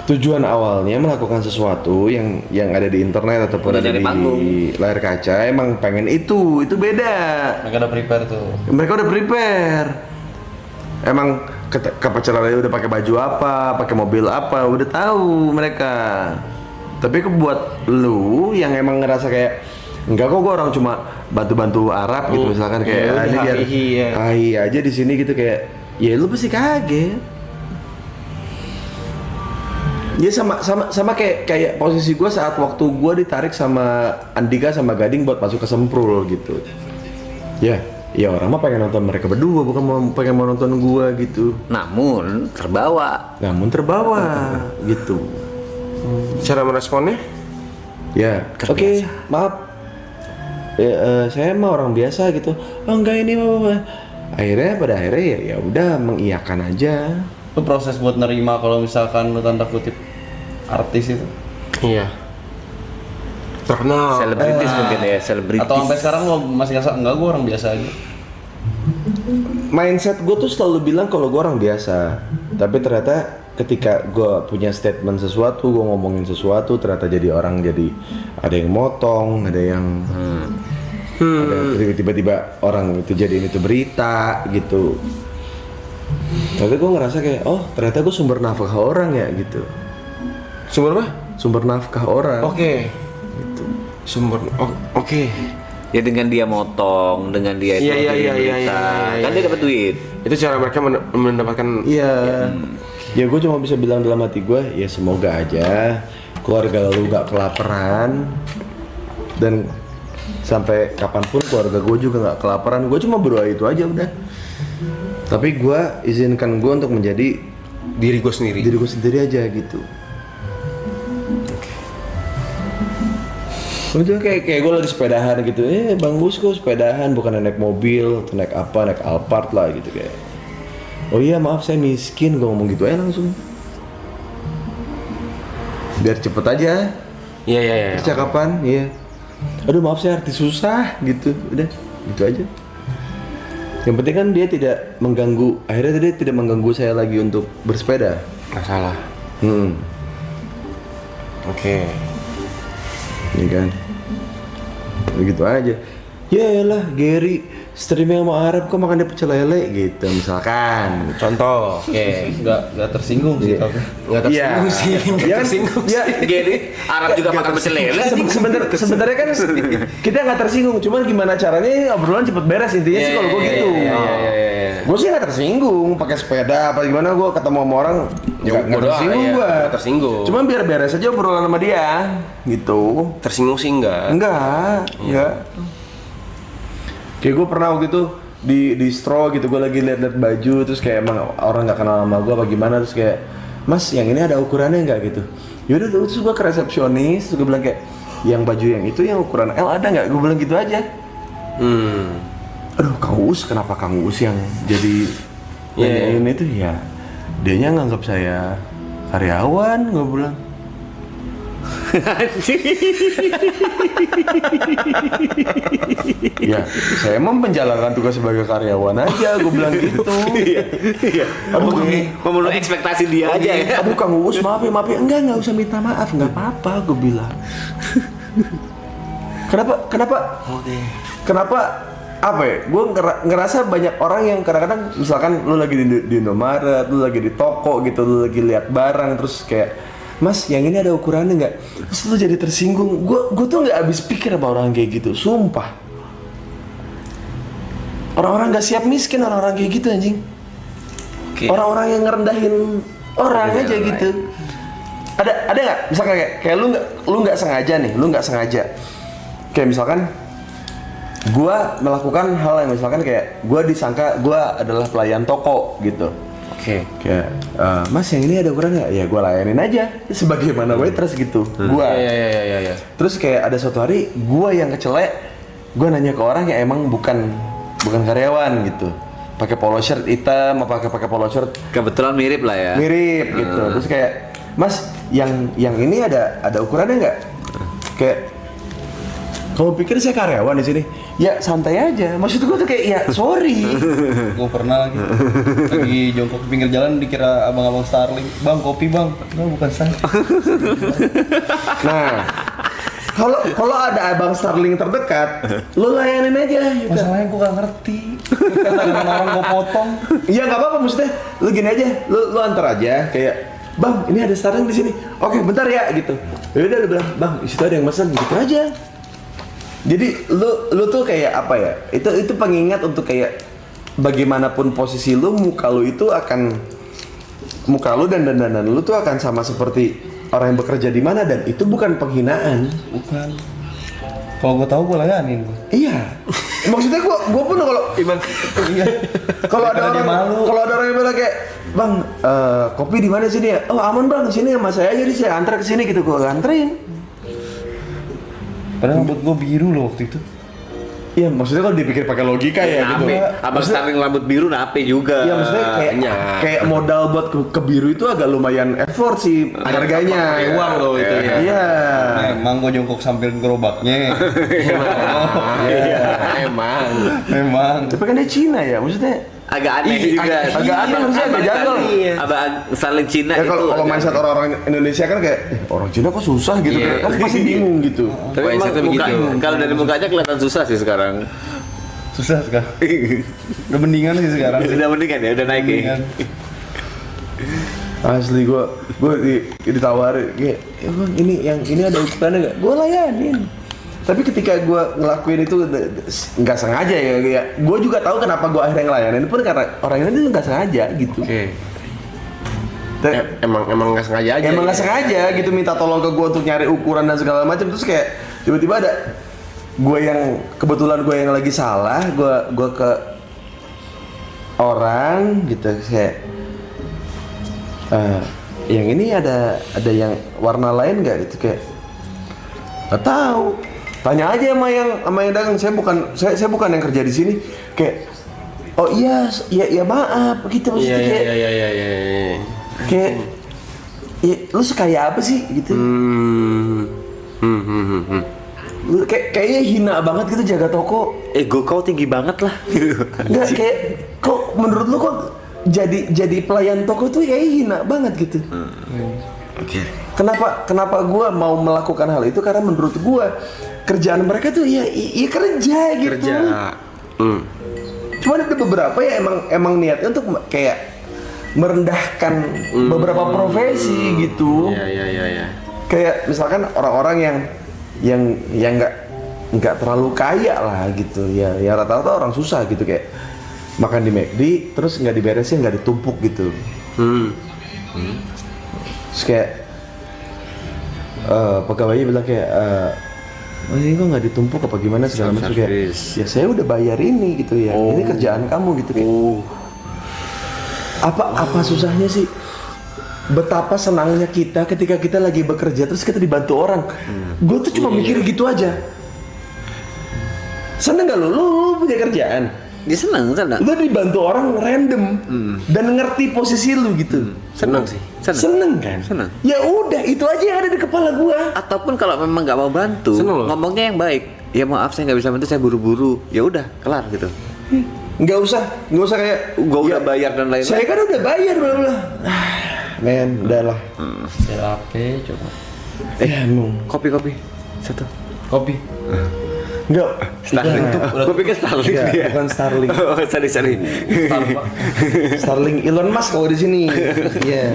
[SPEAKER 2] tujuan awalnya melakukan sesuatu yang ada di internet ataupun
[SPEAKER 5] Udah
[SPEAKER 2] ada
[SPEAKER 5] dari
[SPEAKER 2] di
[SPEAKER 5] panggung.
[SPEAKER 2] layar kaca, emang pengen itu beda.
[SPEAKER 4] Mereka udah prepare tuh.
[SPEAKER 2] Mereka udah prepare. Emang kepacarannya udah pakai baju apa, pakai mobil apa, udah tahu mereka. Tapi buat lu yang emang ngerasa kayak enggak kok, gua orang cuma bantu-bantu Arab gitu misalkan kayak
[SPEAKER 1] Ya udah,
[SPEAKER 2] ini biar
[SPEAKER 1] hahihi, ya.
[SPEAKER 2] hahi aja di sini gitu kayak ya lu pasti kaget. Ya sama kayak posisi gua saat waktu gua ditarik sama Andika sama Gading buat masuk ke Semprul gitu. Ya orang mah pengen nonton mereka berdua, bukan pengen mau nonton gua gitu.
[SPEAKER 5] Namun terbawa.
[SPEAKER 2] Namun terbawa gitu.
[SPEAKER 1] Cara meresponnya?
[SPEAKER 2] Ya, oke, maaf. Saya mah orang biasa gitu. Oh enggak, ini apa? Pada akhirnya ya udah mengiyakan aja.
[SPEAKER 4] Itu proses buat nerima kalau misalkan lu tanda kutip artis itu.
[SPEAKER 1] Iya. Terkenal.
[SPEAKER 5] Selebritis mungkin ya, selebritis.
[SPEAKER 4] Atau sampai sekarang lu masih ngerasa enggak, gua orang biasa aja.
[SPEAKER 2] Mindset gue tuh selalu bilang kalau gue orang biasa. Tapi ternyata ketika gue punya statement sesuatu, gue ngomongin sesuatu, ternyata jadi orang jadi ada yang motong, ada yang ada tiba-tiba orang itu jadiin itu berita gitu. Tapi gue ngerasa kayak ternyata gue sumber nafkah orang ya gitu.
[SPEAKER 1] Sumber apa?
[SPEAKER 2] Sumber nafkah orang.
[SPEAKER 1] Oke.
[SPEAKER 2] Gitu.
[SPEAKER 1] Oke.
[SPEAKER 5] Ya dengan dia motong, dengan dia itu
[SPEAKER 1] Iya,
[SPEAKER 5] bikin berita.
[SPEAKER 1] iya.
[SPEAKER 5] Kan dia dapat duit.
[SPEAKER 1] Itu cara mereka mendapatkan.
[SPEAKER 2] Iya. Ya gue cuma bisa bilang dalam hati gue, ya semoga aja keluarga lu gak kelaparan dan sampai kapanpun keluarga gue juga gak kelaparan. Gue cuma berdoa itu aja udah. Tapi gue izinkan gue untuk menjadi
[SPEAKER 1] Diri gue sendiri.
[SPEAKER 2] diri gue sendiri aja gitu. Udah kayak gue lagi sepedahan gitu, Bang Gus kok sepedahan bukan naik mobil atau naik apa, naik Alphard lah gitu kayak. Oh iya maaf saya miskin, gue ngomong gitu aja langsung. Biar cepet aja
[SPEAKER 1] Iya.
[SPEAKER 2] percakapan, iya. Aduh maaf saya artis susah gitu, udah gitu aja. Yang penting kan dia tidak mengganggu, akhirnya dia tidak mengganggu saya lagi untuk bersepeda.
[SPEAKER 1] Nggak salah.
[SPEAKER 2] Oke. Ini kan begitu aja. ya lah Gary streaming sama Arab kok makan dia pecel lele gitu misalkan.
[SPEAKER 1] Contoh, oke.
[SPEAKER 4] Nggak tersinggung sih tapi.
[SPEAKER 1] Nggak tersinggung sih, nggak
[SPEAKER 2] Ya kan?
[SPEAKER 1] tersinggung
[SPEAKER 2] Ya,
[SPEAKER 3] Gini, Arab juga makan pecel lele.
[SPEAKER 2] sebenarnya kan kita nggak tersinggung, cuman gimana caranya obrolan cepet beres intinya sih kalau gue gitu. Gue sih nggak tersinggung, pakai sepeda apa gimana gue ketemu sama orang nggak tersinggung
[SPEAKER 1] iya,
[SPEAKER 2] gue.
[SPEAKER 1] nggak tersinggung.
[SPEAKER 2] Cuman biar beres aja obrolan sama dia, gitu.
[SPEAKER 1] Tersinggung sih enggak.
[SPEAKER 2] Enggak. Kayak gue pernah waktu itu di Stro gitu, gue lagi liat-liat baju terus kayak emang orang nggak kenal sama gue apa gimana terus kayak Mas yang ini ada ukurannya nggak gitu. Yaudah terus gue ke resepsionis terus gue bilang kayak yang baju yang itu yang ukuran L ada nggak? Gue bilang gitu aja. Aduh Kang Uus, kenapa Kang Uus yang jadi nanyain itu ya? Dianya nganggap saya karyawan, gue bilang. Ya, saya mau menjalankan tugas sebagai karyawan aja, gue bilang gitu. Aduh,
[SPEAKER 3] Memenuhi ekspektasi dia aja ya.
[SPEAKER 2] Aduh Kang Uus, maaf ya, enggak usah minta maaf, nggak apa-apa, gue bilang. Kenapa apa ya? Gue ngerasa banyak orang yang kadang-kadang misalkan lu lagi di Indomaret, lu lagi di toko gitu, lu lagi lihat barang terus kayak Mas, yang ini ada ukurannya nggak? Terus lu jadi tersinggung. Gue tuh nggak habis pikir sama orang kayak gitu, sumpah. Orang-orang nggak siap miskin, orang-orang kayak gitu anjing. Orang-orang yang ngerendahin orang aja gitu. Ada nggak? Misalkan kayak lu nggak sengaja nih, lu nggak sengaja. Kayak misalkan gua melakukan hal yang misalkan kayak gua disangka gua adalah pelayan toko gitu. Kayak Mas yang ini ada ukuran nggak? Ya gue layanin aja sebagaimana waitress gitu. Gua.
[SPEAKER 1] Iya.
[SPEAKER 2] Terus kayak ada suatu hari gue yang kecelek, gue nanya ke orang yang emang bukan karyawan gitu. Pakai polo shirt hitam, apa pakai polo shirt
[SPEAKER 3] Kebetulan mirip lah ya.
[SPEAKER 2] mirip gitu. Terus kayak Mas yang ini ada ukurannya nggak? Kayak kamu pikir saya karyawan di sini? Ya santai aja. Maksud gue tuh kayak ya sorry.
[SPEAKER 4] Gue pernah lagi jongkok di pinggir jalan dikira abang-abang Starling. Bang, kopi bang. Enggak, bukan saya.
[SPEAKER 2] Nah, kalau ada abang Starling terdekat, lo layanin aja. Gitu.
[SPEAKER 4] Masalahnya gue gak ngerti. Kata orang gue potong.
[SPEAKER 2] Iya nggak apa-apa maksudnya. Lo gini aja, lo antar aja kayak Bang, ini ada Starling di sini. Oke, bentar ya gitu. Ya udah bilang, Bang, di situ ada yang mesen gitu aja. Jadi lu tuh kayak apa ya? Itu pengingat untuk kayak bagaimanapun posisi lu, muka lu dan dandanan lu tuh akan sama seperti orang yang bekerja di mana dan itu bukan penghinaan.
[SPEAKER 4] Bukan. Kalau gue tahu gue layanin.
[SPEAKER 2] Iya. Maksudnya gua pun kalau ada orang yang bilang kayak Bang, kopi di mana sini ya? Oh aman Bang, sini sama saya aja, saya antar ke sini gitu, gua anterin.
[SPEAKER 4] Padahal rambut gue biru loh waktu itu.
[SPEAKER 2] Iya, maksudnya kalau dipikir pakai logika ya gitu.
[SPEAKER 3] Abang Starling rambut biru nape juga.
[SPEAKER 2] Iya, maksudnya kayak modal buat ke biru itu agak lumayan effort sih harganya.
[SPEAKER 1] Uang loh itu ya.
[SPEAKER 2] Iya.
[SPEAKER 4] Emang gue jongkok sambil gerobaknya. Memang.
[SPEAKER 2] Tapi kan dia Cina ya, maksudnya
[SPEAKER 3] Agak aneh juga.
[SPEAKER 2] agak aneh harusnya agak janggal.
[SPEAKER 3] Abang Starling Cina
[SPEAKER 2] Ya
[SPEAKER 3] itu.
[SPEAKER 2] kalau mindset orang-orang Indonesia kan kayak orang Cina kok susah gitu kan pasti bingung gitu.
[SPEAKER 3] Tapi emang
[SPEAKER 1] Mindsetnya begitu.
[SPEAKER 3] kalau dari mukanya kelihatan susah sih sekarang.
[SPEAKER 4] Susah sekarang. Udah mendingan sih sekarang.
[SPEAKER 3] Udah mendingan ya, udah naik ya.
[SPEAKER 4] Mendingan.
[SPEAKER 2] Asli gue ditawarin kayak Bang ini ada ukurannya nggak? Gue layanin. Tapi ketika gue ngelakuin itu nggak sengaja ya, gue juga tahu kenapa gue akhirnya ngelayanin pun karena orang ini tuh nggak sengaja gitu.
[SPEAKER 1] Emang nggak sengaja aja.
[SPEAKER 2] Emang nggak sengaja gitu minta tolong ke gue untuk nyari ukuran dan segala macam terus kayak tiba-tiba ada gue yang kebetulan gue yang lagi salah, gue ke orang gitu kayak yang ini ada yang warna lain nggak gitu kayak nggak tahu. Tanya aja sama yang dagang, saya bukan yang kerja di sini. Kayak oh iya maaf gitu maksudnya kayak ya, lu sekaya apa sih gitu. Lu kayaknya hina banget gitu jaga toko.
[SPEAKER 3] Ego kau tinggi banget lah.
[SPEAKER 2] Enggak kayak kok menurut lu kok jadi pelayan toko tuh kayak hina banget gitu.
[SPEAKER 1] Oke.
[SPEAKER 2] Kenapa gua mau melakukan hal itu karena menurut gua kerjaan mereka tuh ya kerja gitu.
[SPEAKER 1] Kerja.
[SPEAKER 2] Cuma ada beberapa ya emang niatnya untuk kayak merendahkan beberapa profesi gitu.
[SPEAKER 1] Iya.
[SPEAKER 2] Kayak misalkan orang-orang yang nggak terlalu kaya lah gitu ya rata-rata orang susah gitu, kayak makan di McD terus nggak diberesin, nggak ditumpuk gitu. Terus kayak pegawainya bilang kayak ini kok nggak ditumpuk apa gimana segala macam, kayak ya saya udah bayar ini gitu ya, ini kerjaan kamu gitu kayak. Apa susahnya sih? Betapa senangnya kita ketika kita lagi bekerja terus kita dibantu orang. Gue tuh cuma mikir gitu aja. Seneng gak lu punya kerjaan?
[SPEAKER 3] Dia senang.
[SPEAKER 2] Lu dibantu orang random dan ngerti posisi lu gitu.
[SPEAKER 1] Senang sih.
[SPEAKER 2] Seneng kan?
[SPEAKER 3] Seneng.
[SPEAKER 2] Ya udah, itu aja yang ada di kepala gua.
[SPEAKER 3] Ataupun kalau memang nggak mau bantu,
[SPEAKER 1] Seneng loh.
[SPEAKER 3] ngomongnya yang baik. Ya maaf saya nggak bisa bantu, saya buru-buru. Ya udah, kelar gitu.
[SPEAKER 2] Nggak usah kayak
[SPEAKER 3] Gua udah bayar dan lain-lain.
[SPEAKER 2] saya kan udah bayar bla. Men, udahlah.
[SPEAKER 4] Terapi coba.
[SPEAKER 2] Emang.
[SPEAKER 3] Kopi satu.
[SPEAKER 4] Kopi.
[SPEAKER 2] Enggak.
[SPEAKER 3] Starling tuh. Gua pikir Starling
[SPEAKER 2] Enggak,
[SPEAKER 3] dia.
[SPEAKER 2] bukan Starling.
[SPEAKER 3] Oh, sorry.
[SPEAKER 2] Starling Elon Musk kalau di sini. Iya.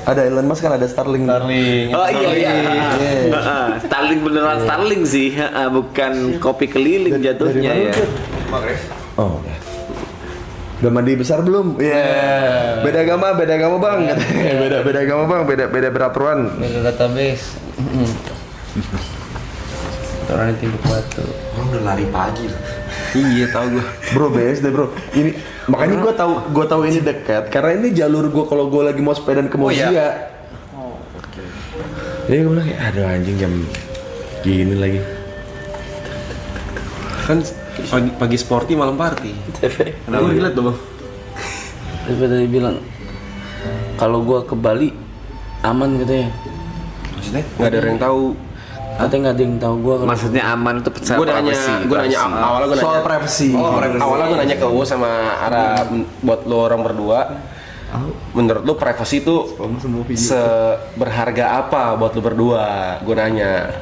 [SPEAKER 2] Ada Elon Musk kan, ada Starling.
[SPEAKER 4] Starling.
[SPEAKER 3] Oh iya.
[SPEAKER 2] Iya.
[SPEAKER 3] Starling beneran Starling sih, bukan kopi keliling jatuhnya
[SPEAKER 2] Dari
[SPEAKER 3] ya.
[SPEAKER 2] mana, Jod? Oh. Udah mandi besar belum? Iya. Beda agama bang. Katanya. Beda agama bang, beda peraturan.
[SPEAKER 4] Beda database. Orang timbuk batu.
[SPEAKER 1] Orang udah lari pagi loh. Iya tahu gue.
[SPEAKER 2] Bro, BSD bro. Ini makanya gue tahu ini dekat karena ini jalur gue kalau gue lagi mau sepedaan ke Mosia. Jadi gue bilang kayak aduh anjing jam gini lagi.
[SPEAKER 1] Kan pagi sporty malam party. Kenapa dilihat tuh bang?
[SPEAKER 5] Tapi tadi bilang kalau gua ke Bali aman katanya.
[SPEAKER 1] Maksudnya? Gak ada yang tahu.
[SPEAKER 5] Katanya nggak ada yang tahu gua kalau
[SPEAKER 3] Maksudnya aman itu
[SPEAKER 1] Gue nanya awalnya gue nanya
[SPEAKER 2] Soal privacy.
[SPEAKER 1] Awalnya gue nanya ke Uwo sama Ara buat lo orang berdua. Menurut lo privacy itu seberharga apa buat lo berdua? Gue nanya.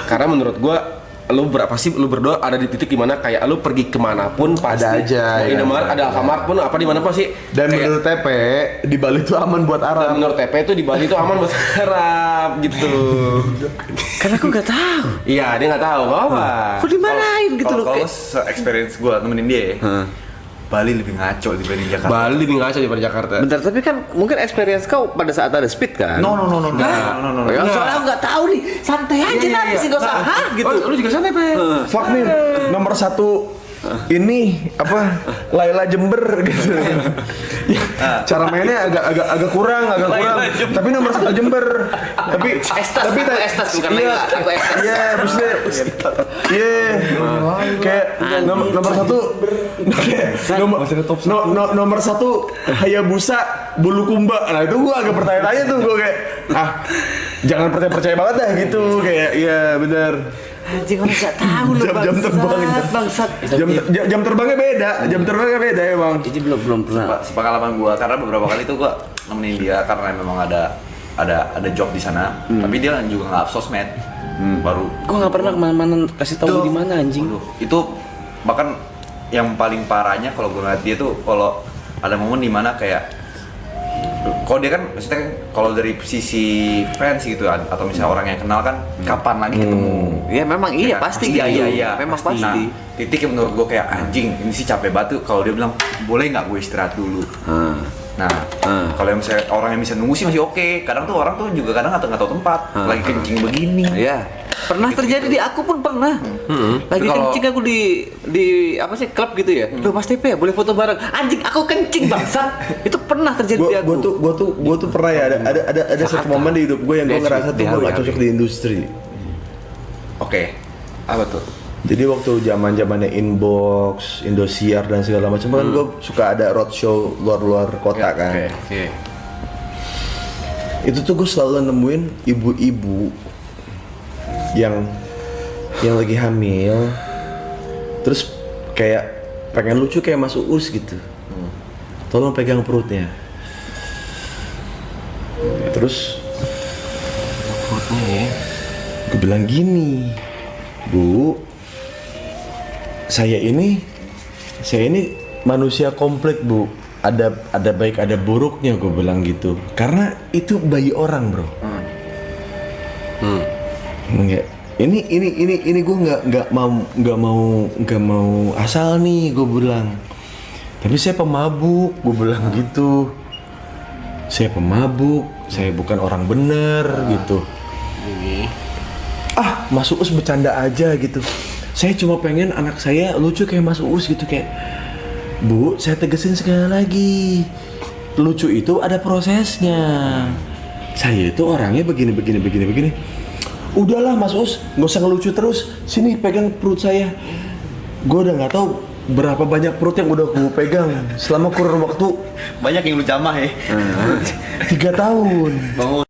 [SPEAKER 1] Karena menurut gue lu berdua ada di titik dimana kayak lu pergi kemanapun pasti
[SPEAKER 2] Ada aja,
[SPEAKER 1] mau
[SPEAKER 2] ya.
[SPEAKER 1] Indomaret ada Alfamart pun apa di mana pasti.
[SPEAKER 2] Dan
[SPEAKER 1] kayak-
[SPEAKER 2] menurut TP di Bali itu aman buat
[SPEAKER 1] dan
[SPEAKER 2] Arab.
[SPEAKER 1] menurut TP itu di Bali itu aman buat Arab gitu.
[SPEAKER 3] Karena aku nggak tahu.
[SPEAKER 1] Iya dia nggak tahu apa.
[SPEAKER 3] Kok dimarahin gitu loh
[SPEAKER 6] Kalau
[SPEAKER 3] kayak.
[SPEAKER 6] se-experience gue nemenin dia ya, Bali lebih ngaco dibanding Jakarta.
[SPEAKER 1] Bali lebih ngaco daripada Jakarta.
[SPEAKER 3] Bentar, tapi kan mungkin experience kau pada saat ada speed kan?
[SPEAKER 6] No.
[SPEAKER 3] Ya, soalnya aku nggak tahu nih, santai aja nanti sih, nggak usah hah gitu.
[SPEAKER 1] Oh, lu juga santai pe.
[SPEAKER 2] Fuck nih, nomor 1 ini apa Laila Jember gitu. Ya, cara mainnya agak kurang. Tapi nomor 1 Jember. Tapi
[SPEAKER 3] Estas, aku Estas, bukan
[SPEAKER 2] iya,
[SPEAKER 3] Laila, aku Estas.
[SPEAKER 2] Iya, maksudnya iya. Kayak nomor 1 nomor 1 Hayabusa Bulukumba. Nah, itu gua agak bertanya-tanya tuh, gua kayak jangan percaya banget dah gitu, kayak iya benar.
[SPEAKER 3] Anjing, orang nggak tahu loh,
[SPEAKER 2] Jam terbang.
[SPEAKER 3] bangsat.
[SPEAKER 2] Jam terbangnya beda emang.
[SPEAKER 5] jadi belum pernah.
[SPEAKER 6] Sepengalaman gue, karena beberapa kali itu gue nemenin dia karena memang ada job di sana, tapi dia juga nggak sosmed. Baru
[SPEAKER 5] Gua nggak pernah kemana-mana kasih tahu di mana anjing.
[SPEAKER 6] Waduh, itu bahkan yang paling parahnya kalau gue ngeliat dia tuh kalau ada momen dimana kayak kalau dia kan maksudnya kan kalau dari sisi fans gitu atau misalnya orang yang kenal kan kapan lagi ketemu.
[SPEAKER 3] Ya memang iya
[SPEAKER 6] Ya,
[SPEAKER 3] pasti
[SPEAKER 6] iya,
[SPEAKER 3] gitu.
[SPEAKER 6] iya,
[SPEAKER 3] Memang
[SPEAKER 6] pasti.
[SPEAKER 3] pasti.
[SPEAKER 6] Nah, titik yang menurut gue kayak anjing ini sih capek batu kalau dia bilang boleh nggak gue istirahat dulu. Nah, kalau yang misalnya orang yang bisa nunggu sih masih oke. Kadang tuh orang tuh juga kadang nggak tahu tempat, lagi kencing begini.
[SPEAKER 3] Iya. Pernah terjadi di aku pun pernah. Lagi
[SPEAKER 6] Kalau-
[SPEAKER 3] kencing aku di apa sih klub gitu ya. Loh Mas TP ya boleh foto bareng. Anjing aku kencing bangsat. Itu pernah terjadi di aku.
[SPEAKER 2] Gue tuh pernah ya ada satu momen di hidup gue yang gue ngerasa tuh gue gak cocok di industri.
[SPEAKER 6] Oke, apa tuh?
[SPEAKER 2] Jadi waktu zamannya Inbox, Indosiar dan segala macam kan gue suka ada roadshow luar kota kan.
[SPEAKER 6] Oke.
[SPEAKER 2] Itu tuh gue selalu nemuin ibu-ibu yang lagi hamil, terus kayak pengen lucu kayak Mas Uus gitu. Tolong pegang perutnya. Terus gue bilang gini, Bu, saya ini manusia komplek, Bu. Ada baik ada buruknya, gue bilang gitu. Karena itu bayi orang, bro. Enggak. Ini gue nggak mau asal nih, gue bilang. Tapi saya pemabuk, gue bilang gitu. Saya pemabuk, saya bukan orang bener gitu. Mas Uus bercanda aja gitu. Saya cuma pengen anak saya lucu kayak Mas Uus gitu, kayak Bu, saya tegesin sekali lagi. Lucu itu ada prosesnya. Saya itu orangnya begini. Udahlah Mas Uus, nggak usah ngelucu terus. Sini pegang perut saya. Gue udah nggak tahu berapa banyak perut yang udah gue pegang selama kurun waktu
[SPEAKER 6] Banyak yang lu jamah ya.
[SPEAKER 2] 3 tahun.
[SPEAKER 6] Bang